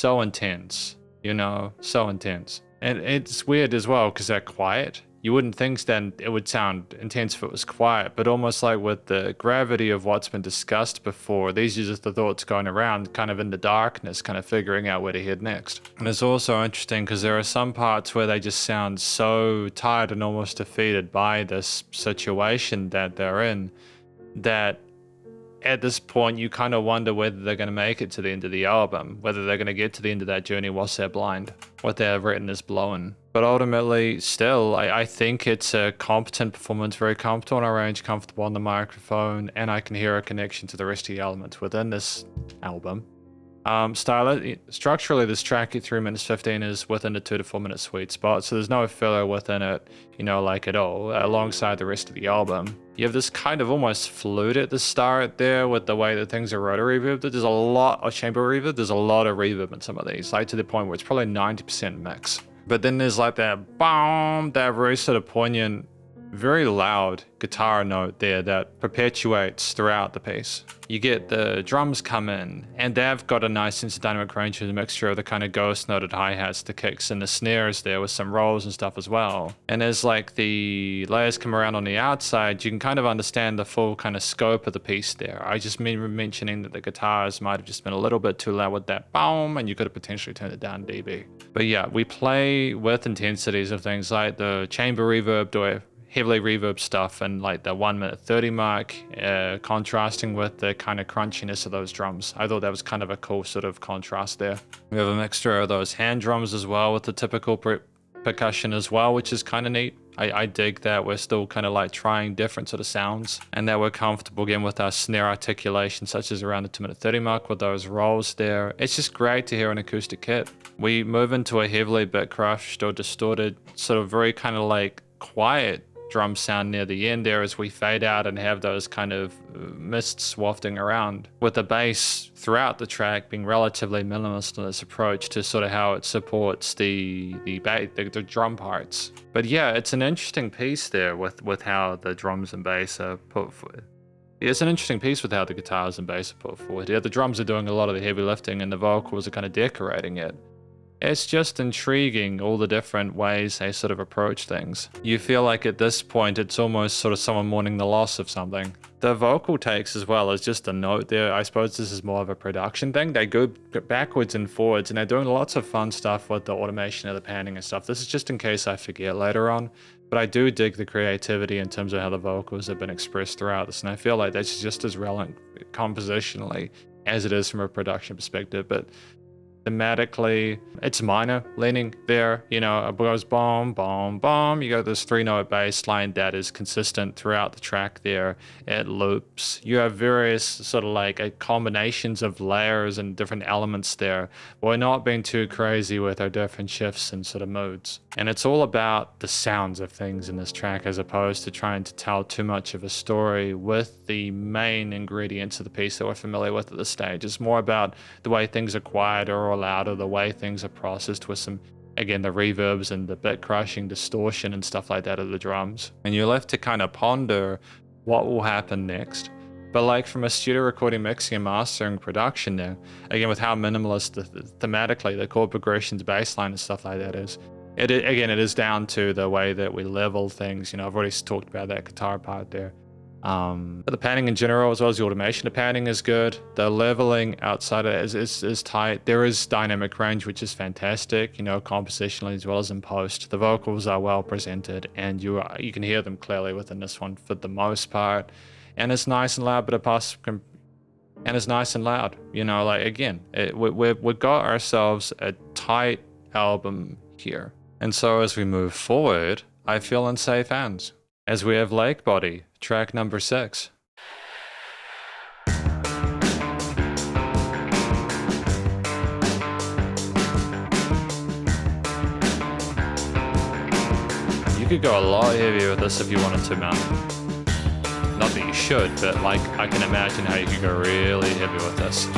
intense, you know, so intense. And it's weird as well because they're quiet. You wouldn't think then it would sound intense if it was quiet, but almost like with the gravity of what's been discussed before, these are just the thoughts going around kind of in the darkness, kind of figuring out where to head next. And it's also interesting because there are some parts where they just sound so tired and almost defeated by this situation that they're in, that at this point you kind of wonder whether they're going to make it to the end of the album, whether they're going to get to the end of that journey whilst they're blind. What they've written is blown. But ultimately, still, I think it's a competent performance, very comfortable on our range, comfortable on the microphone, and I can hear a connection to the rest of the elements within this album. Structurally, this track at 3 minutes 15 is within the 2 to 4 minute sweet spot, so there's no filler within it, you know, like at all, alongside the rest of the album. You have this kind of almost flute at the start there with the way that things are rotary reverbed. There's a lot of chamber reverb, there's a lot of reverb in some of these, like to the point where it's probably 90% mix. But then there's like that boom, that very sort of poignant, very loud guitar note there that perpetuates throughout the piece. You get the drums come in, and they've got a nice sense of dynamic range with a mixture of the kind of ghost noted hi-hats, the kicks, and the snares there with some rolls and stuff as well. And as like the layers come around on the outside, you can kind of understand the full kind of scope of the piece there. I just mentioning that the guitars might have just been a little bit too loud with that boom, and you could have potentially turned it down dB. But yeah, we play with intensities of things like the chamber reverb or heavily reverb stuff and like the 1 minute 30 mark, contrasting with the kind of crunchiness of those drums. I thought that was kind of a cool sort of contrast there. We have a mixture of those hand drums as well with the typical percussion as well, which is kind of neat. I dig that we're still kind of like trying different sort of sounds and that we're comfortable again with our snare articulation, such as around the 2 minute 30 mark with those rolls there. It's just great to hear an acoustic kit. We move into a heavily bit crushed or distorted, sort of very kind of like quiet drum sound near the end there as we fade out and have those kind of mists wafting around, with the bass throughout the track being relatively minimalist in its approach to sort of how it supports the drum parts. But yeah, it's an interesting piece there with how the drums and bass are put forward. It's an interesting piece with how the guitars and bass are put forward. Yeah, the drums are doing a lot of the heavy lifting and the vocals are kind of decorating it. It's just intriguing, all the different ways they sort of approach things. You feel like at this point it's almost sort of someone mourning the loss of something. The vocal takes as well is just a note there. I suppose this is more of a production thing. They go backwards and forwards, and they're doing lots of fun stuff with the automation of the panning and stuff. This is just in case I forget later on. But I do dig the creativity in terms of how the vocals have been expressed throughout this, and I feel like that's just as relevant compositionally as it is from a production perspective. But thematically, it's minor leaning there, you know, it goes boom, boom, boom. You got this 3-note bass line that is consistent throughout the track there. It loops. You have various sort of like combinations of layers and different elements there. We're not being too crazy with our different shifts and sort of moods. And it's all about the sounds of things in this track as opposed to trying to tell too much of a story with the main ingredients of the piece that we're familiar with at this stage. It's more about the way things are quieter or louder, the way things are processed with some, again, the reverbs and the bit crushing distortion and stuff like that of the drums. And you're left to kind of ponder what will happen next. But like from a studio recording, mixing and mastering production there, again, with how minimalist thematically the chord progressions, bass line and stuff like that is, it is down to the way that we level things. You know, I've already talked about that guitar part there. But the panning in general, as well as the automation of panning, is good. The leveling outside of it is tight. There is dynamic range, which is fantastic, you know, compositionally as well as in post. The vocals are well presented, and you can hear them clearly within this one for the most part. And it's nice and loud, but it's nice and loud. You know, like again, we've got ourselves a tight album here. And so as we move forward, I feel in safe hands, as we have Lakebody, track number 6. You could go a lot heavier with this if you wanted to, man. Not that you should, but like I can imagine how you could go really heavy with this.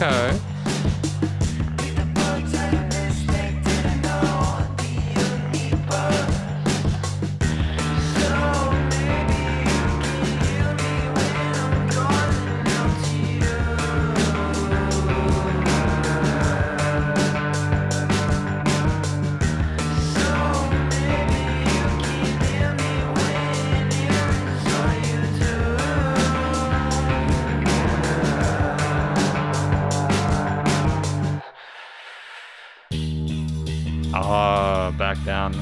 Okay. Back down.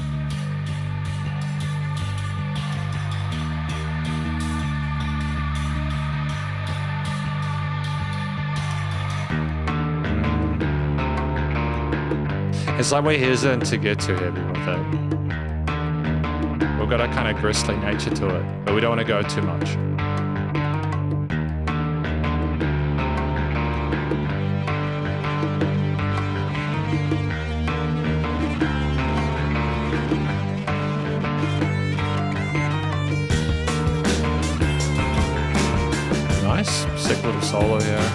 It's like we're hesitant to get too heavy with it. We've got a kind of gristly nature to it, but we don't want to go too much. Sick little solo here.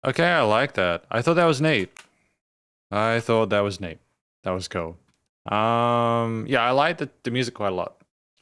Okay, I like that. I thought that was neat. I thought that was neat. That was cool. Yeah, I like the music quite a lot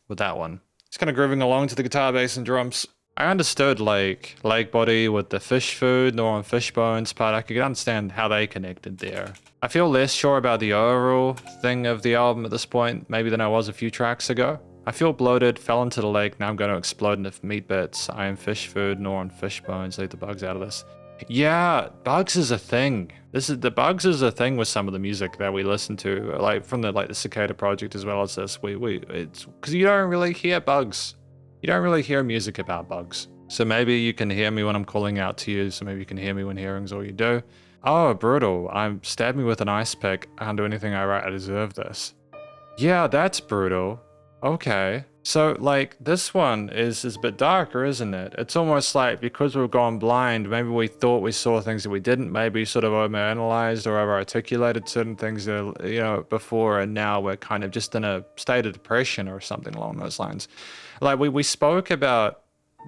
with that one. It's kind of grooving along to the guitar, bass, and drums. I understood like Lakebody with the fish food, nor on fish bones part. I could understand how they connected there. I feel less sure about the overall thing of the album at this point, maybe than I was a few tracks ago. I feel bloated, fell into the lake, now I'm going to explode into meat bits. I am fish food, nor on fish bones. Leave the bugs out of this. Yeah, bugs is a thing. The bugs is a thing with some of the music that we listen to, like from the Cicada project as well as this. It's because you don't really hear bugs. You don't really hear music about bugs. So maybe you can hear me when I'm calling out to you. So maybe you can hear me when hearing's all you do. Oh, brutal! Stabbed me with an ice pick. I can't do anything I write. I deserve this. Yeah, that's brutal. Okay. So, like, this one is a bit darker, isn't it? It's almost like because we've gone blind, maybe we thought we saw things that we didn't, maybe sort of overanalyzed or over-articulated certain things that, you know, before, and now we're kind of just in a state of depression or something along those lines. Like, we spoke about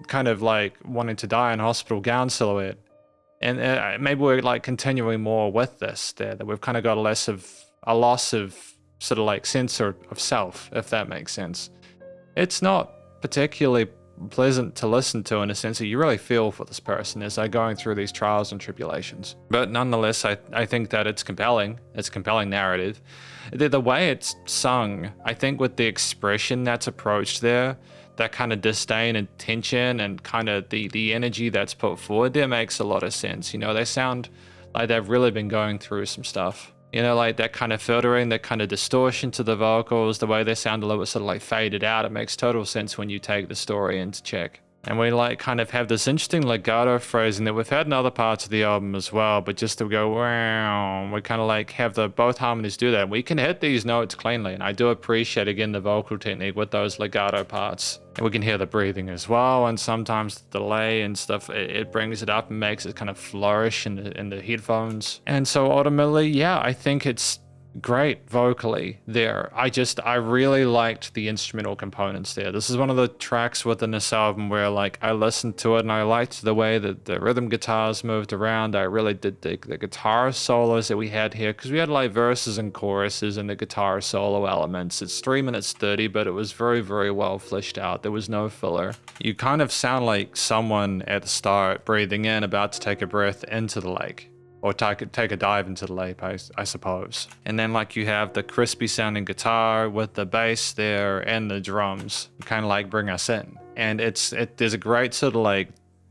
kind of like wanting to die in hospital gown silhouette, and maybe we're like continuing more with this there, that we've kind of got a loss of sort of like sense of self, if that makes sense. It's not particularly pleasant to listen to in a sense that you really feel for this person as they're going through these trials and tribulations. But nonetheless, I think that it's compelling. It's a compelling narrative. The way it's sung, I think with the expression that's approached there, that kind of disdain and tension and kind of the energy that's put forward there makes a lot of sense. You know, they sound like they've really been going through some stuff. You know, like that kind of filtering, that kind of distortion to the vocals, the way they sound a little bit sort of like faded out. It makes total sense when you take the story into check. And we like kind of have this interesting legato phrasing that we've had in other parts of the album as well, but just to go, wow, we kind of like have both harmonies do that. We can hit these notes cleanly, and I do appreciate, again, the vocal technique with those legato parts. And we can hear the breathing as well, and sometimes the delay and stuff, it brings it up and makes it kind of flourish in the headphones. And so ultimately, yeah, I think it's great vocally there. I really liked the instrumental components there. This is one of the tracks within this album where like I listened to it and I liked the way that the rhythm guitars moved around. I really did dig the guitar solos that we had here, because we had like verses and choruses and the guitar solo elements. It's 3 minutes 30, but it was very, very well fleshed out. There was no filler. You kind of sound like someone at the start breathing in, about to take a breath into the lake. Or take a dive into the lake, I suppose. And then like you have the crispy sounding guitar with the bass there and the drums, kind of like bring us in. And there's a great sort of like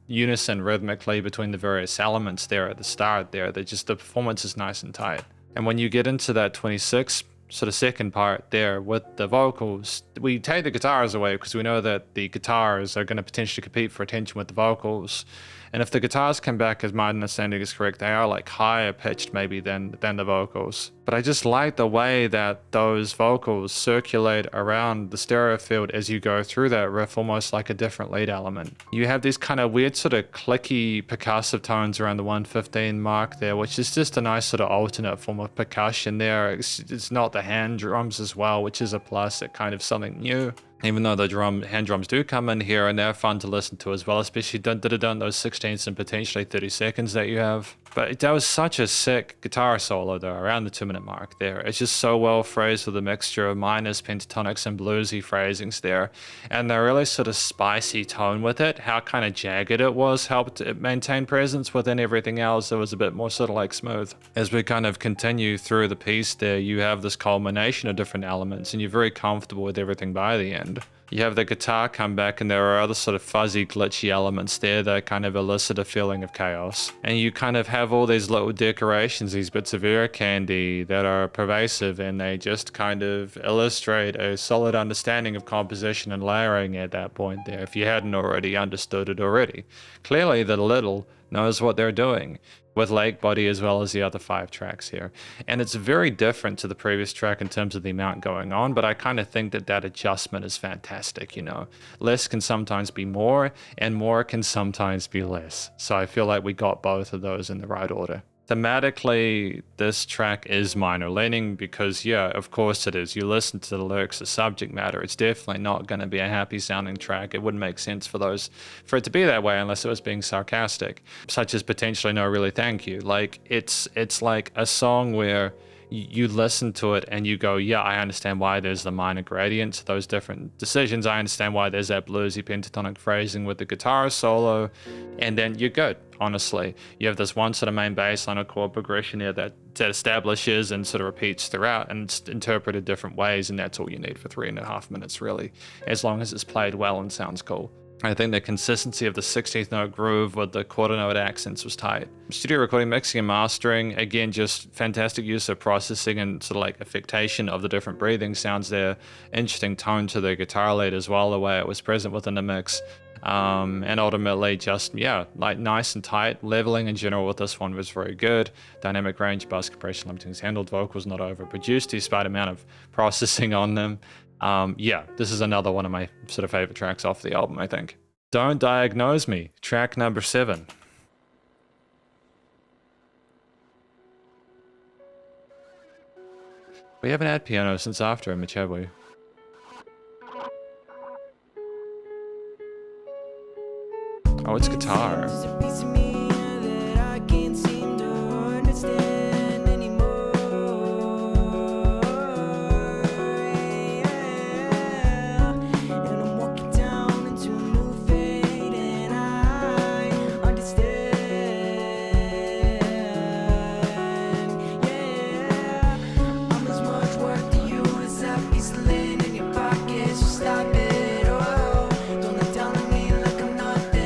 unison rhythmically between the various elements there at the start there. The performance is nice and tight. And when you get into that 26 sort of second part there with the vocals, we take the guitars away because we know that the guitars are going to potentially compete for attention with the vocals. And if the guitars come back, as my understanding is correct, they are like higher pitched maybe than the vocals. But I just like the way that those vocals circulate around the stereo field as you go through that riff, almost like a different lead element. You have these kind of weird sort of clicky percussive tones around the 115 mark there, which is just a nice sort of alternate form of percussion there. It's not the hand drums as well, which is a plus. It kind of something new. Even though the hand drums do come in here and they're fun to listen to as well, especially done those 16ths and potentially 30 seconds that you have. But that was such a sick guitar solo though, around the 2-minute mark there. It's just so well phrased with a mixture of minors, pentatonics, and bluesy phrasings there. And the really sort of spicy tone with it, how kind of jagged it was, helped it maintain presence within everything else that was a bit more sort of like smooth. As we kind of continue through the piece there, you have this culmination of different elements and you're very comfortable with everything by the end. You have the guitar come back and there are other sort of fuzzy, glitchy elements there that kind of elicit a feeling of chaos. And you kind of have all these little decorations, these bits of ear candy that are pervasive, and they just kind of illustrate a solid understanding of composition and layering at that point there, if you hadn't already understood it already. Clearly the little knows what they're doing with Lakebody as well as the other 5 tracks here. And it's very different to the previous track in terms of the amount going on, but I kind of think that adjustment is fantastic, you know. Less can sometimes be more, and more can sometimes be less. So I feel like we got both of those in the right order. Thematically, this track is minor leaning because, yeah, of course it is. You listen to the lyrics, the subject matter, it's definitely not going to be a happy sounding track. It wouldn't make sense for it to be that way unless it was being sarcastic, such as potentially No Really Thank You. Like, it's like a song where you listen to it and you go, yeah, I understand why there's the minor gradients, those different decisions. I understand why there's that bluesy pentatonic phrasing with the guitar solo, and then you're good. Honestly, you have this one sort of main bass line or chord progression here that establishes and sort of repeats throughout, and it's interpreted different ways, and that's all you need for 3.5 minutes, really, as long as it's played well and sounds cool. I think the consistency of the 16th note groove with the quarter note accents was tight. Studio recording, mixing, and mastering, again, just fantastic use of processing and sort of like affectation of the different breathing sounds there. Interesting tone to the guitar lead as well, the way it was present within the mix. And ultimately just, yeah, like nice and tight. Leveling in general with this one was very good. Dynamic range, bass compression, limiting handled, vocals not overproduced, despite amount of processing on them. Yeah, this is another one of my sort of favorite tracks off the album, I think. Don't Diagnose Me, track number 7. We haven't had piano since Afterimage, have we? Oh, it's guitar. There's a piece of me that I can't seem to understand anymore. Yeah. And I'm walking down into a new fate, and I understand. Yeah. I'm as much worth to you as that piece of land in your pocket, so stop it. Oh, don't look down on me like I'm nothing.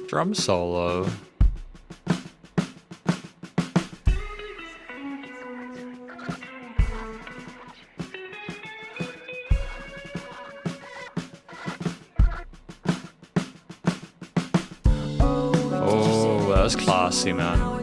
Drum solo. Oh, that was classy, man.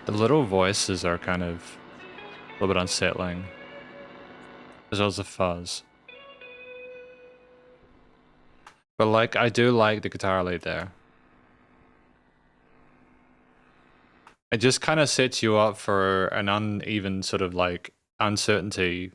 The little voices are kind of a little bit unsettling, as well as the fuzz. But like, I do like the guitar lead there. It just kind of sets you up for an uneven sort of like uncertainty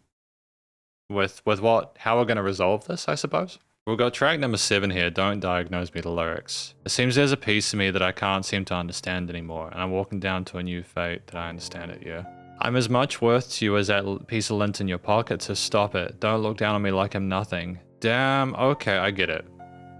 with how we're going to resolve this, I suppose. We've got track number 7 here, Don't Diagnose Me, the lyrics. It seems there's a piece of me that I can't seem to understand anymore, and I'm walking down to a new fate that I understand it, yeah. I'm as much worth to you as that piece of lint in your pocket, so stop it. Don't look down on me like I'm nothing. Damn, okay, I get it.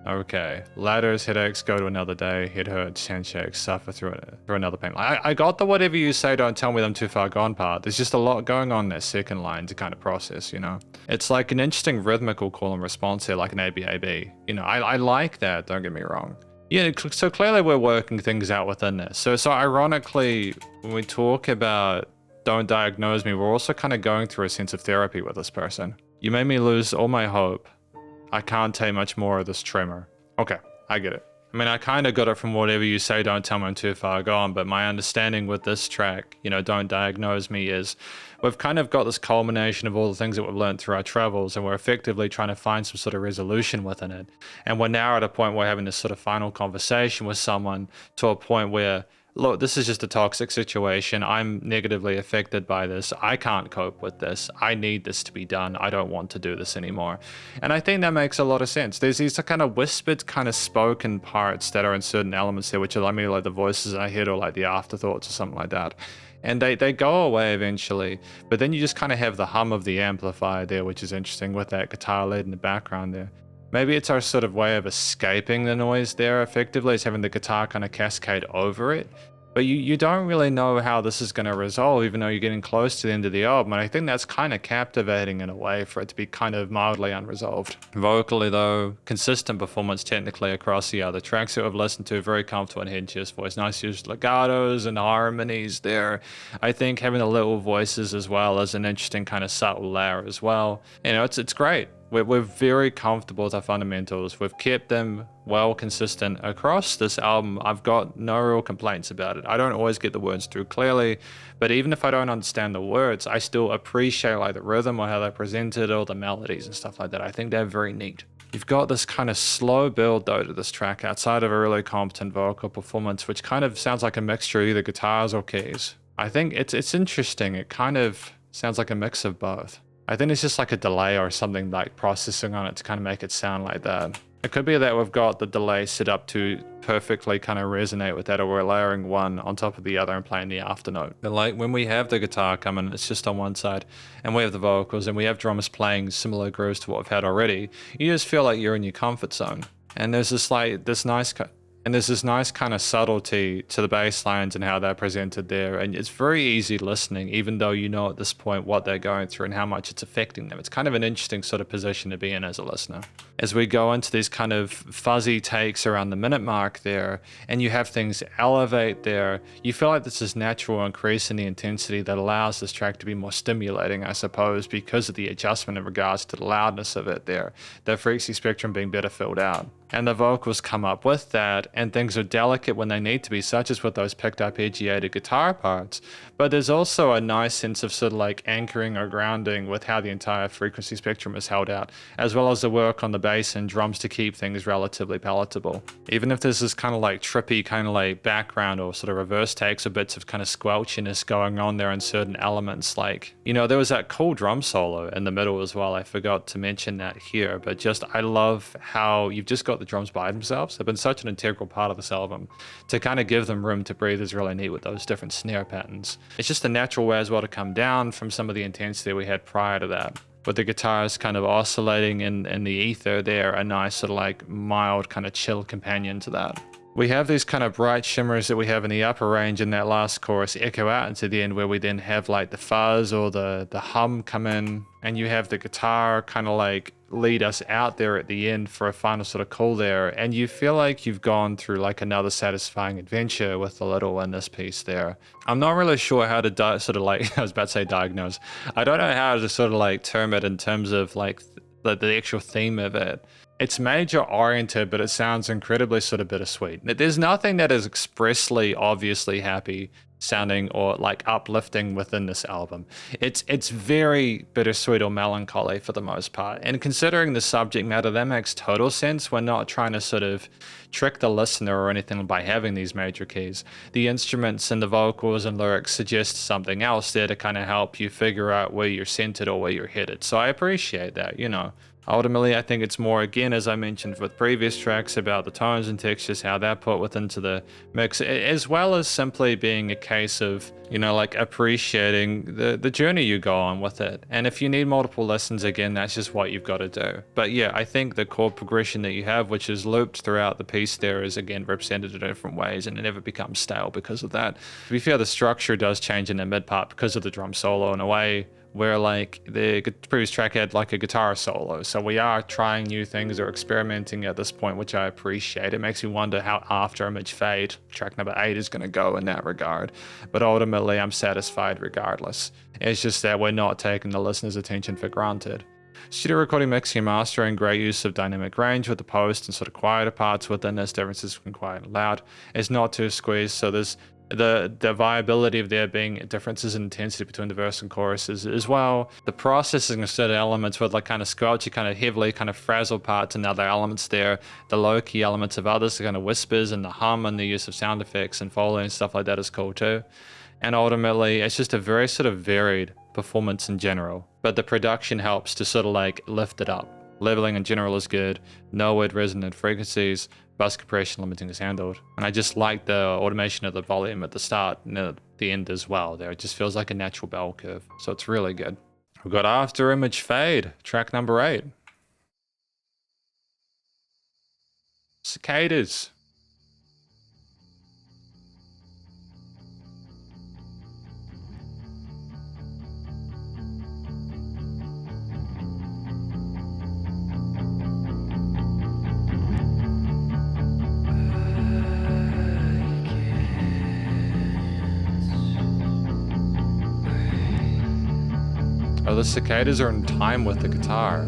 Okay. Ladders, headaches, go to another day. Head hurts, handshakes, suffer through another pain. I got the whatever you say, don't tell me I'm too far gone part. There's just a lot going on in that second line to kind of process, you know? It's like an interesting rhythmical call and response here, like an ABAB. You know, I like that, don't get me wrong. Yeah, so clearly we're working things out within this. So ironically, when we talk about don't diagnose me, we're also kind of going through a sense of therapy with this person. You made me lose all my hope. I can't take much more of this tremor. Okay, I get it. I mean, I kind of got it from whatever you say, don't tell me I'm too far gone, but my understanding with this track, you know, don't diagnose me, is we've kind of got this culmination of all the things that we've learned through our travels, and we're effectively trying to find some sort of resolution within it. And we're now at a point where we're having this sort of final conversation with someone to a point where, look, this is just a toxic situation. I'm negatively affected by this. I can't cope with this. I need this to be done. I don't want to do this anymore. And I think that makes a lot of sense. There's these kind of whispered, kind of spoken parts that are in certain elements here, which are maybe like the voices in our head or like the afterthoughts or something like that. And they go away eventually, but then you just kind of have the hum of the amplifier there, which is interesting with that guitar lead in the background there. Maybe it's our sort of way of escaping the noise there effectively, is having the guitar kind of cascade over it. But you don't really know how this is going to resolve, even though you're getting close to the end of the album. And I think that's kind of captivating in a way for it to be kind of mildly unresolved. Vocally though, consistent performance technically across the other tracks that we've listened to, very comfortable in head chest voice, nice use legatos and harmonies there. I think having the little voices as well as an interesting kind of subtle layer as well. You know, it's great. We're very comfortable with our fundamentals. We've kept them well consistent across this album. I've got no real complaints about it. I don't always get the words through clearly, but even if I don't understand the words, I still appreciate like the rhythm or how they're presented or the melodies and stuff like that. I think they're very neat. You've got this kind of slow build though to this track outside of a really competent vocal performance, which kind of sounds like a mixture of either guitars or keys. I think it's interesting. It kind of sounds like a mix of both. I think it's just like a delay or something like processing on it to kind of make it sound like that. It could be that we've got the delay set up to perfectly kind of resonate with that, or we're layering one on top of the other and playing the after note. But like when we have the guitar coming, it's just on one side, and we have the vocals and we have drummers playing similar grooves to what we've had already, you just feel like you're in your comfort zone. And there's this nice kind of subtlety to the bass lines and how they're presented there. And it's very easy listening, even though you know at this point what they're going through and how much it's affecting them. It's kind of an interesting sort of position to be in as a listener. As we go into these kind of fuzzy takes around the minute mark there, and you have things elevate there, you feel like this is natural increase in the intensity that allows this track to be more stimulating, I suppose, because of the adjustment in regards to the loudness of it there, the frequency spectrum being better filled out. And the vocals come up with that, and things are delicate when they need to be, such as with those picked up edgiated guitar parts. But there's also a nice sense of sort of like anchoring or grounding with how the entire frequency spectrum is held out, as well as the work on the bass and drums to keep things relatively palatable. Even if there's this kind of like trippy kind of like background or sort of reverse takes or bits of kind of squelchiness going on there in certain elements, like, you know, there was that cool drum solo in the middle as well. I forgot to mention that here, but just I love how you've just got the drums by themselves. They've been such an integral part of this album. To kind of give them room to breathe is really neat with those different snare patterns. It's just a natural way as well to come down from some of the intensity we had prior to that. With the guitars kind of oscillating in the ether there, a nice sort of like mild kind of chill companion to that. We have these kind of bright shimmers that we have in the upper range in that last chorus echo out into the end, where we then have like the fuzz or the hum come in, and you have the guitar kind of like lead us out there at the end for a final sort of call there, and you feel like you've gone through like another satisfying adventure with the little in this piece there. I'm not really sure how to sort of like, I was about to say diagnose. I don't know how to sort of like term it in terms of like the actual theme of it. It's major oriented, but it sounds incredibly sort of bittersweet. There's nothing that is expressly obviously happy sounding or like uplifting within this album. It's very bittersweet or melancholy for the most part. And considering the subject matter, that makes total sense. We're not trying to sort of trick the listener or anything by having these major keys. The instruments and the vocals and lyrics suggest something else there to kind of help you figure out where you're centered or where you're headed. So I appreciate that, you know. Ultimately, I think it's more, again, as I mentioned with previous tracks, about the tones and textures, how they're put within the mix, as well as simply being a case of, you know, like appreciating the journey you go on with it. And if you need multiple listens, again, that's just what you've got to do. But yeah, I think the chord progression that you have, which is looped throughout the piece there, is again represented in different ways, and it never becomes stale because of that. To be fair, the structure does change in the mid part because of the drum solo in a way, where like the previous track had like a guitar solo. So we are trying new things or experimenting at this point, which I appreciate. It makes me wonder how Afterimage Fade, track number 8, is going to go in that regard. But ultimately, I'm satisfied regardless. It's just that we're not taking the listener's attention for granted. Studio recording, mixing, and mastering, great use of dynamic range with the post and sort of quieter parts within this, differences between quiet and loud. It's not too squeezed, so there's the viability of there being differences in intensity between the verse and choruses as well. The processing of certain elements with like kind of squelchy, kind of heavily kind of frazzle parts and other elements there. The low key elements of others, the kind of whispers and the hum and the use of sound effects and Foley and stuff like that is cool too. And ultimately, it's just a very sort of varied performance in general. But the production helps to sort of like lift it up. Leveling in general is good. No weird resonant frequencies. Bus compression limiting is handled. And I just like the automation of the volume at the start and at the end as well there. It just feels like a natural bell curve. So it's really good. We've got Afterimage Fade, track number 8. Cicadas. Oh, the cicadas are in time with the guitar.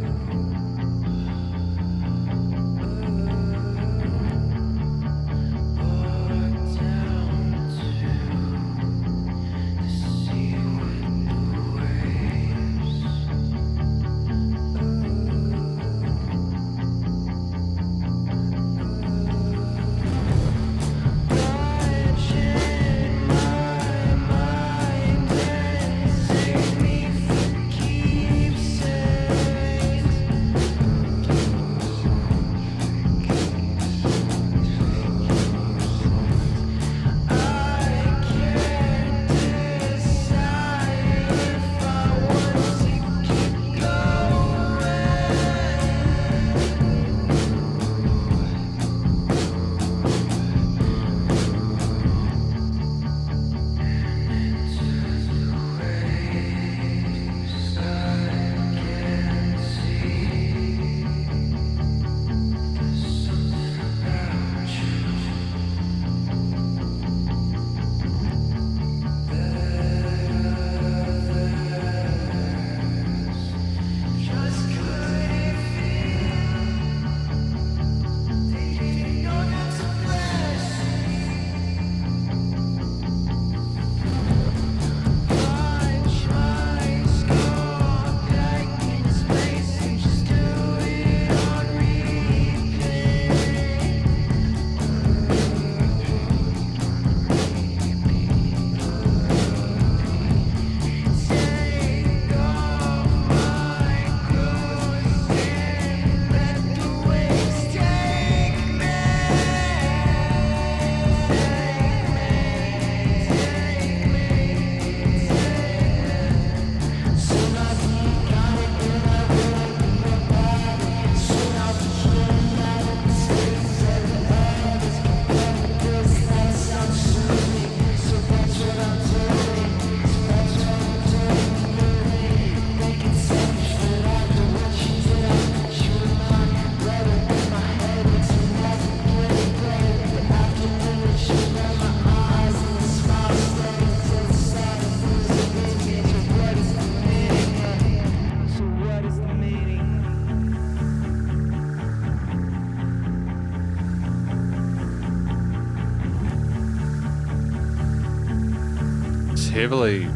Heavily,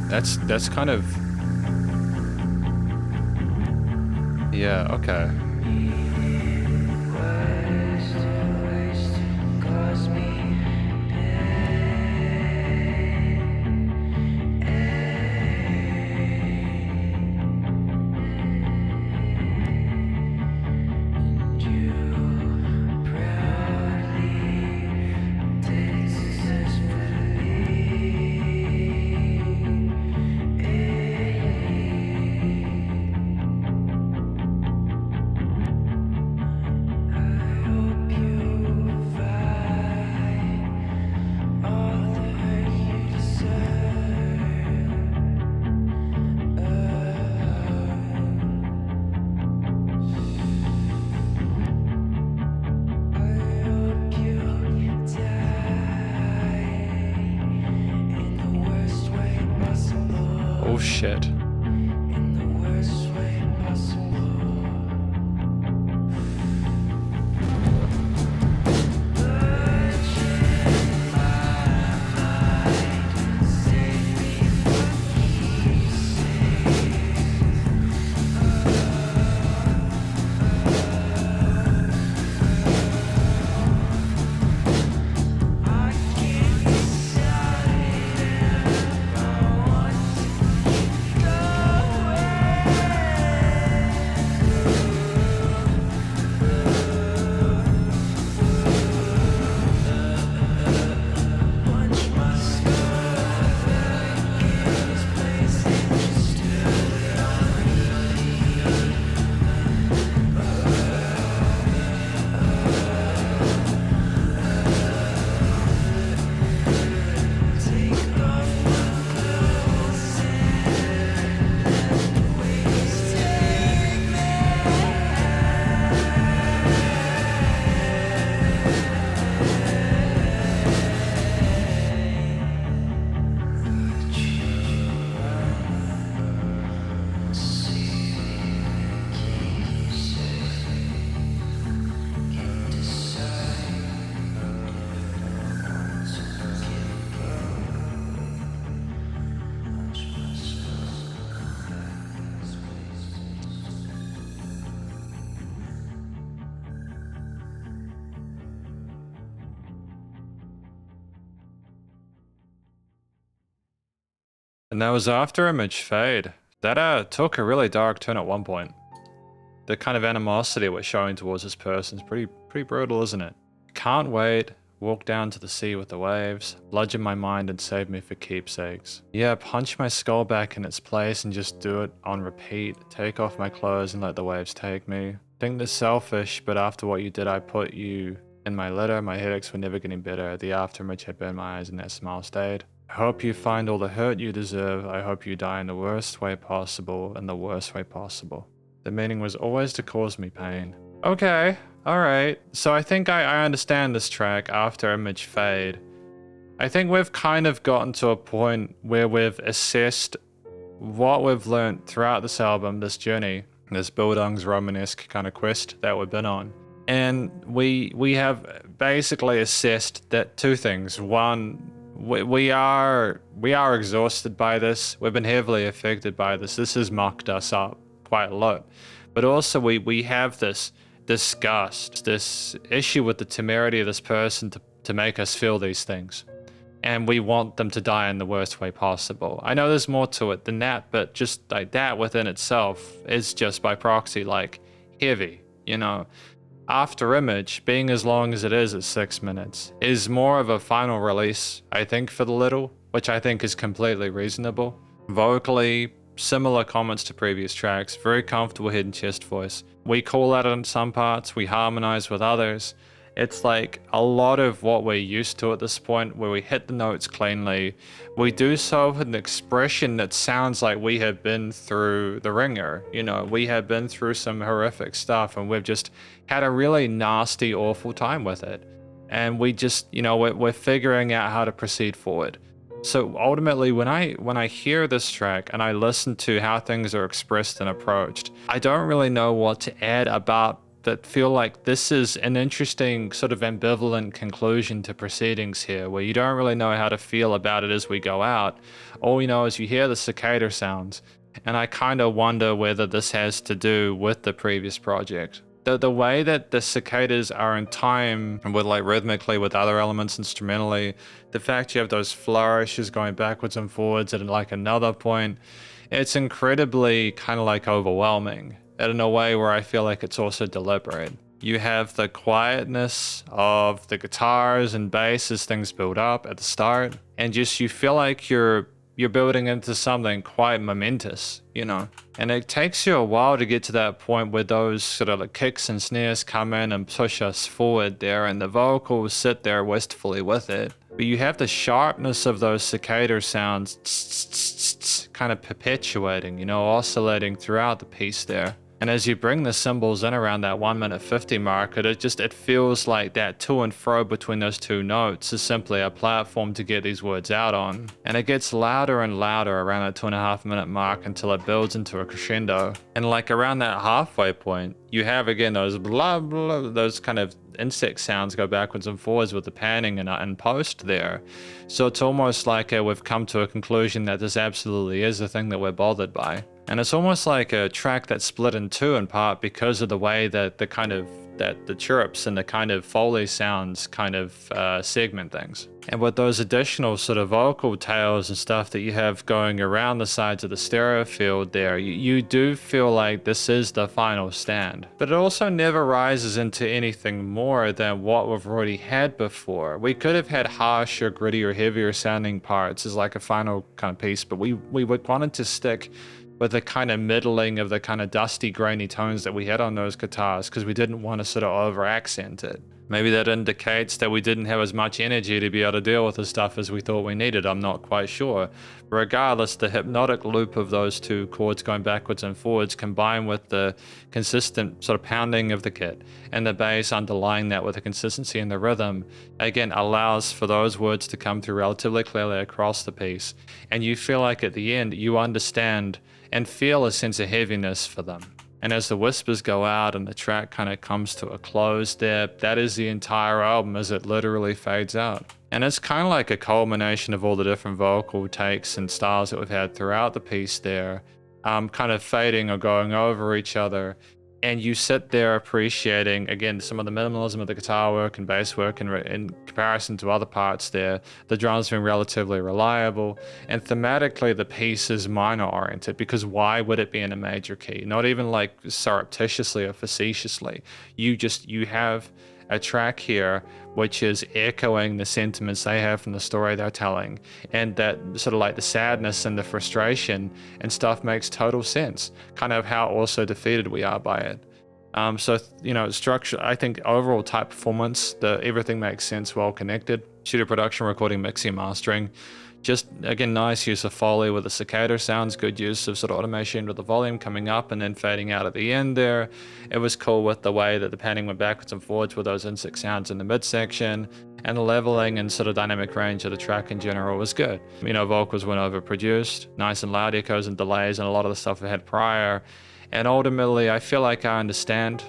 that's kind of, yeah, okay. shit. in the worst way possible. And that was Afterimage Fade. That took a really dark turn at one point. The kind of animosity we're showing towards this person is pretty brutal, isn't it? Can't wait. Walk down to the sea with the waves, bludgeon my mind and save me for keepsakes. Yeah, punch my skull back in its place and just do it on repeat. Take off my clothes and let the waves take me. Think this selfish, but after what you did, I put you in my litter. My headaches were never getting better. The afterimage had burned my eyes and that smile stayed. I hope you find all the hurt you deserve. I hope you die in the worst way possible, in the worst way possible. The meaning was always to cause me pain. Okay. Alright, so I think I understand this track, Afterimage Fade. I think we've kind of gotten to a point where we've assessed what we've learned throughout this album, this journey, this Bildungs Romanesque kind of quest that we've been on. And we have basically assessed that two things. One, we are exhausted by this. We've been heavily affected by this. This has mucked us up quite a lot. But also we have this disgust, this issue with the temerity of this person to make us feel these things. And we want them to die in the worst way possible. I know there's more to it than that, but just like that within itself is just by proxy like heavy, you know. Afterimage, being as long as it is at 6 minutes, is more of a final release, I think, for the Little, which I think is completely reasonable. Vocally, similar comments to previous tracks, very comfortable hidden chest voice. We call out on some parts, we harmonize with others. It's like a lot of what we're used to at this point, where we hit the notes cleanly. We do so with an expression that sounds like we have been through the ringer. You know, we have been through some horrific stuff and we've just had a really nasty, awful time with it. And we just, you know, we're figuring out how to proceed forward. So ultimately, when I hear this track and I listen to how things are expressed and approached, I don't really know what to add about that. Feel like this is an interesting sort of ambivalent conclusion to proceedings here, where you don't really know how to feel about it as we go out. All we know is you hear the cicada sounds, and I kind of wonder whether this has to do with the previous project. The way that the cicadas are in time with like rhythmically with other elements instrumentally, the fact you have those flourishes going backwards and forwards at like another point, it's incredibly kind of like overwhelming, and in a way where I feel like it's also deliberate. You have the quietness of the guitars and bass as things build up at the start, and just you feel like you're building into something quite momentous, you know. And it takes you a while to get to that point where those sort of like kicks and snares come in and push us forward there, and the vocals sit there wistfully with it. But you have the sharpness of those cicada sounds kind of perpetuating, you know, oscillating throughout the piece there. And as you bring the cymbals in around that 1 minute 50 mark, it feels like that to and fro between those two notes is simply a platform to get these words out on. And it gets louder and louder around that 2.5 minute mark until it builds into a crescendo. And like around that halfway point, you have again those blah blah, those kind of insect sounds go backwards and forwards with the panning and post there. So it's almost like we've come to a conclusion that this absolutely is the thing that we're bothered by. And it's almost like a track that's split in two in part because of the way that the chirps and the kind of Foley sounds kind of segment things. And with those additional sort of vocal tails and stuff that you have going around the sides of the stereo field there, you do feel like this is the final stand. But it also never rises into anything more than what we've already had before. We could have had harsher, grittier, heavier sounding parts as like a final kind of piece, but we wanted to stick with the kind of middling of the kind of dusty, grainy tones that we had on those guitars because we didn't want to sort of over accent it. Maybe that indicates that we didn't have as much energy to be able to deal with the stuff as we thought we needed. I'm not quite sure. Regardless, the hypnotic loop of those two chords going backwards and forwards combined with the consistent sort of pounding of the kit and the bass underlying that with the consistency in the rhythm, again, allows for those words to come through relatively clearly across the piece. And you feel like at the end, you understand and feel a sense of heaviness for them. And as the whispers go out and the track kind of comes to a close there, that is the entire album as it literally fades out. And it's kind of like a culmination of all the different vocal takes and styles that we've had throughout the piece there, kind of fading or going over each other. And you sit there appreciating, again, some of the minimalism of the guitar work and bass work in comparison to other parts there. The drums being relatively reliable. And thematically, the piece is minor-oriented because why would it be in a major key? Not even like surreptitiously or facetiously. You have a track here which is echoing the sentiments they have from the story they're telling, and that sort of like the sadness and the frustration and stuff makes total sense, kind of how also defeated we are by it. So structure, I think overall type performance, everything makes sense, well connected. Studio production, recording, mixing, mastering. Just, again, nice use of Foley with the cicada sounds, good use of sort of automation with the volume coming up and then fading out at the end there. It was cool with the way that the panning went backwards and forwards with those insect sounds in the midsection, and the leveling and sort of dynamic range of the track in general was good. Vocals weren't overproduced, nice and loud echoes and delays and a lot of the stuff we had prior. And ultimately, I feel like I understand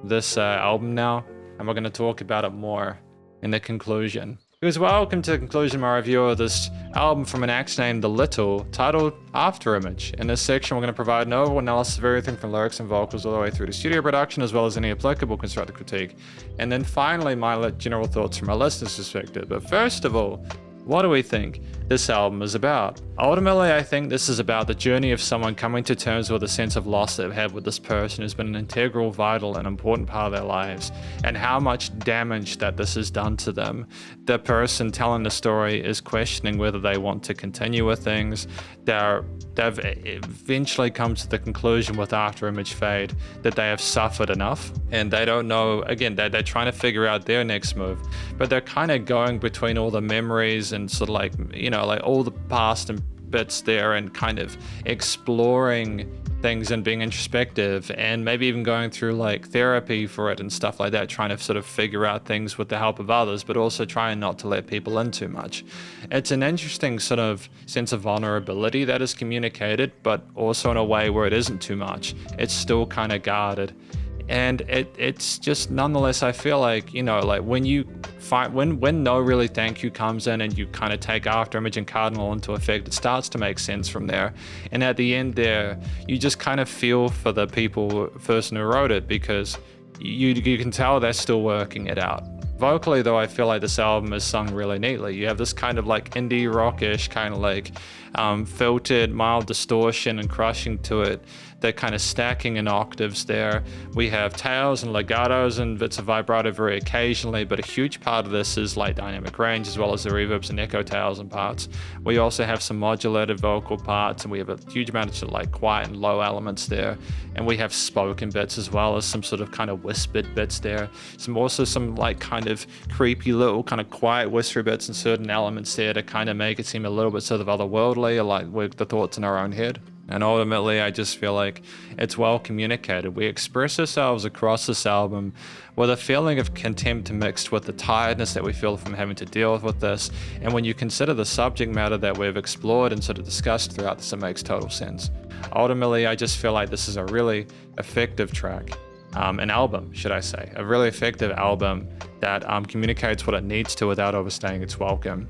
this album now, and we're going to talk about it more in the conclusion. Because welcome to the conclusion of my review of this album from an act named The Little, titled Afterimage. In this section, we're going to provide an overall analysis of everything from lyrics and vocals all the way through to studio production, as well as any applicable constructive critique. And then finally, my general thoughts from a listener's perspective. But first of all, what do we think this album is about? Ultimately, I think this is about the journey of someone coming to terms with a sense of loss they've had with this person who's been an integral, vital, and important part of their lives, and how much damage that this has done to them. The person telling the story is questioning whether they want to continue with things. They've eventually come to the conclusion with Afterimage Fade that they have suffered enough, and they don't know, again, they're trying to figure out their next move, but they're kind of going between all the memories and sort of like all the past and bits there, and kind of exploring things and being introspective, and maybe even going through like therapy for it and stuff like that, trying to sort of figure out things with the help of others, but also trying not to let people in too much. It's an interesting sort of sense of vulnerability that is communicated, but also in a way where it isn't too much. It's still kind of guarded. And it's just, nonetheless, I feel like, when you find, when No Really Thank You comes in and you kind of take Afterimage and Cardinal into effect, it starts to make sense from there. And at the end there, you just kind of feel for the person who wrote it, because you can tell they're still working it out. Vocally, though, I feel like this album is sung really neatly. You have this kind of like indie rockish, kind of like filtered, mild distortion and crushing to it. They're kind of stacking in octaves there. We have tails and legatos and bits of vibrato very occasionally, but a huge part of this is like dynamic range, as well as the reverbs and echo tails and parts. We also have some modulated vocal parts, and we have a huge amount of like quiet and low elements there. And we have spoken bits as well as some sort of kind of whispered bits there. Some like kind of creepy little kind of quiet whisper bits and certain elements there to kind of make it seem a little bit sort of otherworldly, or like with the thoughts in our own head. And ultimately, I just feel like it's well communicated. We express ourselves across this album with a feeling of contempt mixed with the tiredness that we feel from having to deal with this. And when you consider the subject matter that we've explored and sort of discussed throughout this, it makes total sense. Ultimately, I just feel like this is a really effective track. An album, should I say. A really effective album that communicates what it needs to without overstaying its welcome.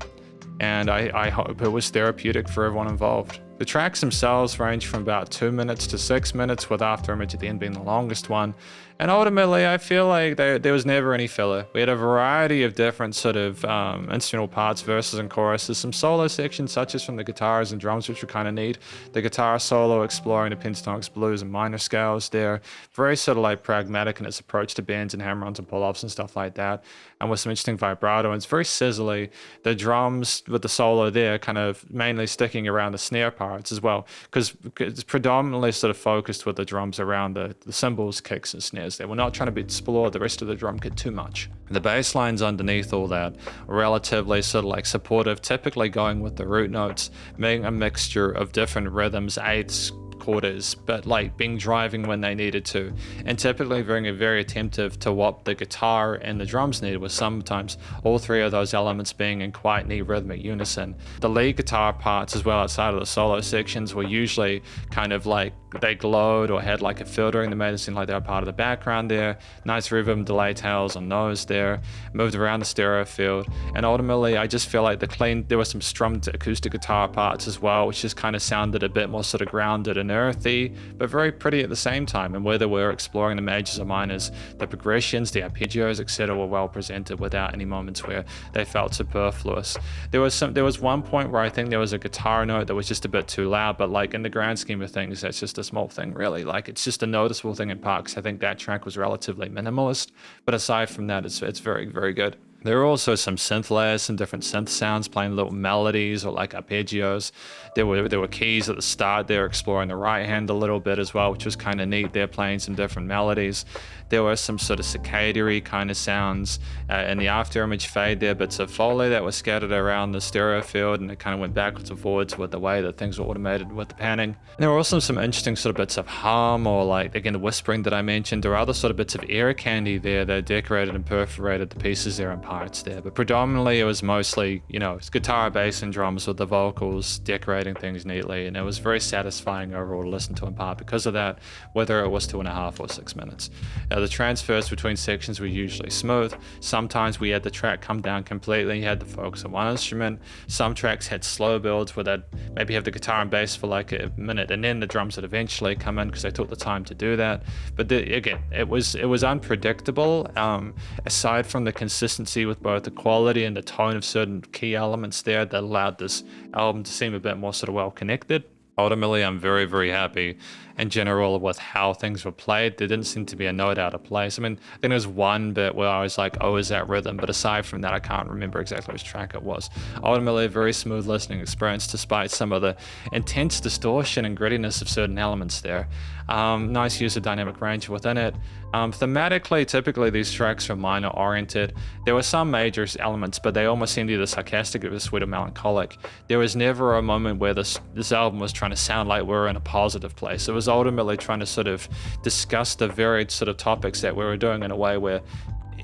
And I hope it was therapeutic for everyone involved. The tracks themselves range from about 2 minutes to 6 minutes, with Afterimage at the end being the longest one. And ultimately, I feel like there was never any filler. We had a variety of different sort of instrumental parts, verses and choruses, some solo sections such as from the guitars and drums, which were kind of neat. The guitar solo exploring the pentatonics, blues, and minor scales there. Very sort of like pragmatic in its approach to bends and hammer-ons and pull-offs and stuff like that. And with some interesting vibrato, and it's very sizzly. The drums with the solo there kind of mainly sticking around the snare parts as well, because it's predominantly sort of focused with the drums around the cymbals, kicks, and snares there. We're not trying to explore the rest of the drum kit too much. The bass lines underneath all that are relatively sort of like supportive, typically going with the root notes, being a mixture of different rhythms, eighths, quarters, but like being driving when they needed to, and typically being very attentive to what the guitar and the drums needed, with sometimes all three of those elements being in quite neat rhythmic unison. The lead guitar parts as well, outside of the solo sections, were usually kind of like they glowed or had like a filtering that made it seem like they were part of the background there. Nice reverb delay tails on those there, moved around the stereo field, and ultimately I just feel like there were some strummed acoustic guitar parts as well, which just kind of sounded a bit more sort of grounded and earthy, but very pretty at the same time. And whether we're exploring the majors or minors, the progressions, the arpeggios, etc., were well presented without any moments where they felt superfluous. There was one point where I think there was a guitar note that was just a bit too loud, but like in the grand scheme of things, that's just a small thing really. Like it's just a noticeable thing in parts. I think that track was relatively minimalist, but aside from that, it's very, very good. There were also some synth layers, some different synth sounds playing little melodies or like arpeggios. There were keys at the start there exploring the right hand a little bit as well, which was kind of neat. They're playing some different melodies. There were some sort of cicada-y kind of sounds in the Afterimage fade there, bits of Foley that were scattered around the stereo field, and it kind of went backwards and forwards with the way that things were automated with the panning. And there were also some interesting sort of bits of hum, or like, again, the whispering that I mentioned, or other sort of bits of air candy there that decorated and perforated the pieces there in parts there. But predominantly it was mostly, it's guitar, bass, and drums with the vocals decorating things neatly, and it was very satisfying overall to listen to in part because of that, whether it was 2.5 or 6 minutes. The transfers between sections were usually smooth. Sometimes we had the track come down completely, you had to focus on one instrument. Some tracks had slow builds where they'd maybe have the guitar and bass for like a minute, and then the drums would eventually come in because they took the time to do that. But again, it was unpredictable, aside from the consistency with both the quality and the tone of certain key elements there that allowed this album to seem a bit more sort of well connected. Ultimately, I'm very, very happy in general with how things were played. There didn't seem to be a note out of place. I mean, I think there was one bit where I was like, oh, is that rhythm? But aside from that, I can't remember exactly which track it was. Ultimately, a very smooth listening experience despite some of the intense distortion and grittiness of certain elements there. Nice use of dynamic range within it. Thematically, typically these tracks are minor oriented. There were some major elements, but they almost seemed either sarcastic or sweet or melancholic. There was never a moment where this album was trying to sound like we were in a positive place. It was ultimately trying to sort of discuss the varied sort of topics that we were doing in a way where,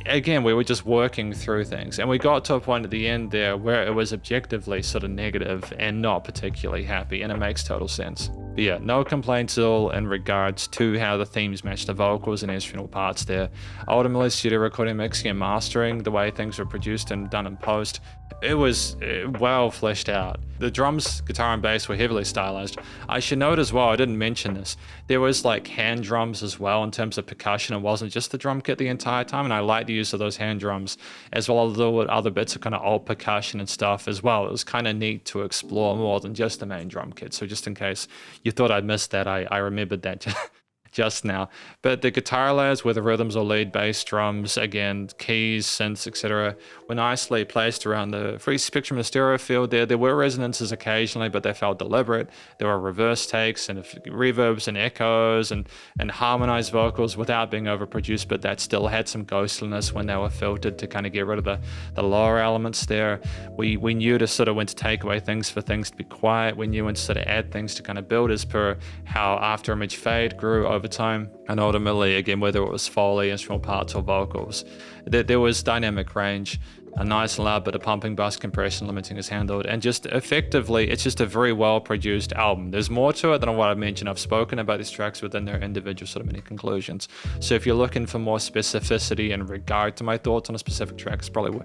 again, we were just working through things. And we got to a point at the end there where it was objectively sort of negative and not particularly happy, and it makes total sense. But yeah, no complaints at all in regards to how the themes match the vocals and instrumental parts there. Ultimately, studio recording, mixing, and mastering, the way things were produced and done in post, it was well fleshed out. The drums, guitar, and bass were heavily stylized. I should note as well, I didn't mention this, there was like hand drums as well in terms of percussion. It wasn't just the drum kit the entire time, and I like the use of those hand drums as well as the other bits of kind of old percussion and stuff as well. It was kind of neat to explore more than just the main drum kit. So just in case you thought I'd missed that, I remembered that just now. But the guitar layers where the rhythms or lead, bass, drums, again, keys, synths, etc., were nicely placed around the free spectrum of stereo field there. There were resonances occasionally, but they felt deliberate. There were reverse takes and reverbs and echoes and harmonized vocals without being overproduced, but that still had some ghostliness when they were filtered to kind of get rid of the lower elements there. We knew to sort of when to take away things for things to be quiet. We knew when to sort of add things to kind of build as per how Afterimage fade grew over time. And ultimately, again, whether it was Foley, instrumental parts, or vocals, there was dynamic range. A nice loud bit of pumping, bass compression, limiting is handled, and just effectively, it's just a very well produced album. There's more to it than what I mentioned. I've spoken about these tracks within their individual sort of mini conclusions. So if you're looking for more specificity in regard to my thoughts on a specific track, it's probably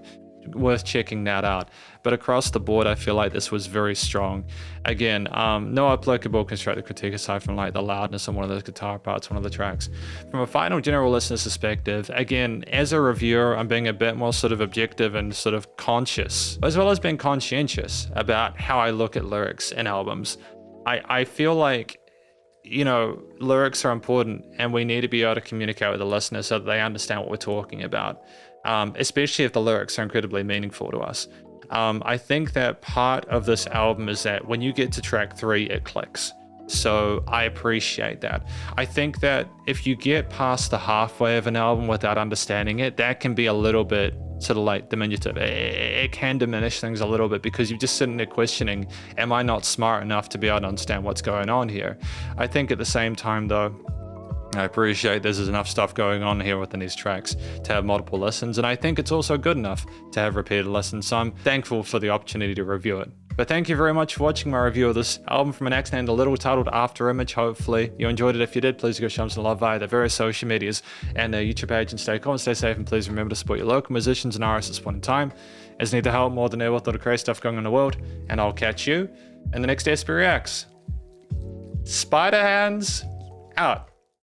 worth checking that out. But across the board, I feel like this was very strong. Again, no applicable constructive critique aside from like the loudness on one of those guitar parts, one of the tracks. From a final general listener's perspective, again, as a reviewer, I'm being a bit more sort of objective and sort of conscious, as well as being conscientious about how I look at lyrics in albums. I feel like, you know, lyrics are important and we need to be able to communicate with the listener so that they understand what we're talking about. Especially if the lyrics are incredibly meaningful to us. I think that part of this album is that when you get to track 3, it clicks. So I appreciate that. I think that if you get past the halfway of an album without understanding it, that can be a little bit sort of like diminutive. It can diminish things a little bit because you're just sitting there questioning, am I not smart enough to be able to understand what's going on here? I think at the same time though, I appreciate there's enough stuff going on here within these tracks to have multiple listens, and I think it's also good enough to have repeated listens, so I'm thankful for the opportunity to review it. But thank you very much for watching my review of this album from an axe named A Little titled Afterimage. Hopefully you enjoyed it. If you did, please go show them some love via their various social medias and their YouTube page, and stay cool and stay safe, and please remember to support your local musicians and artists at this point in time, as need the help more than ever with all the crazy stuff going on in the world, and I'll catch you in the next SP Reacts. Spiderhands out.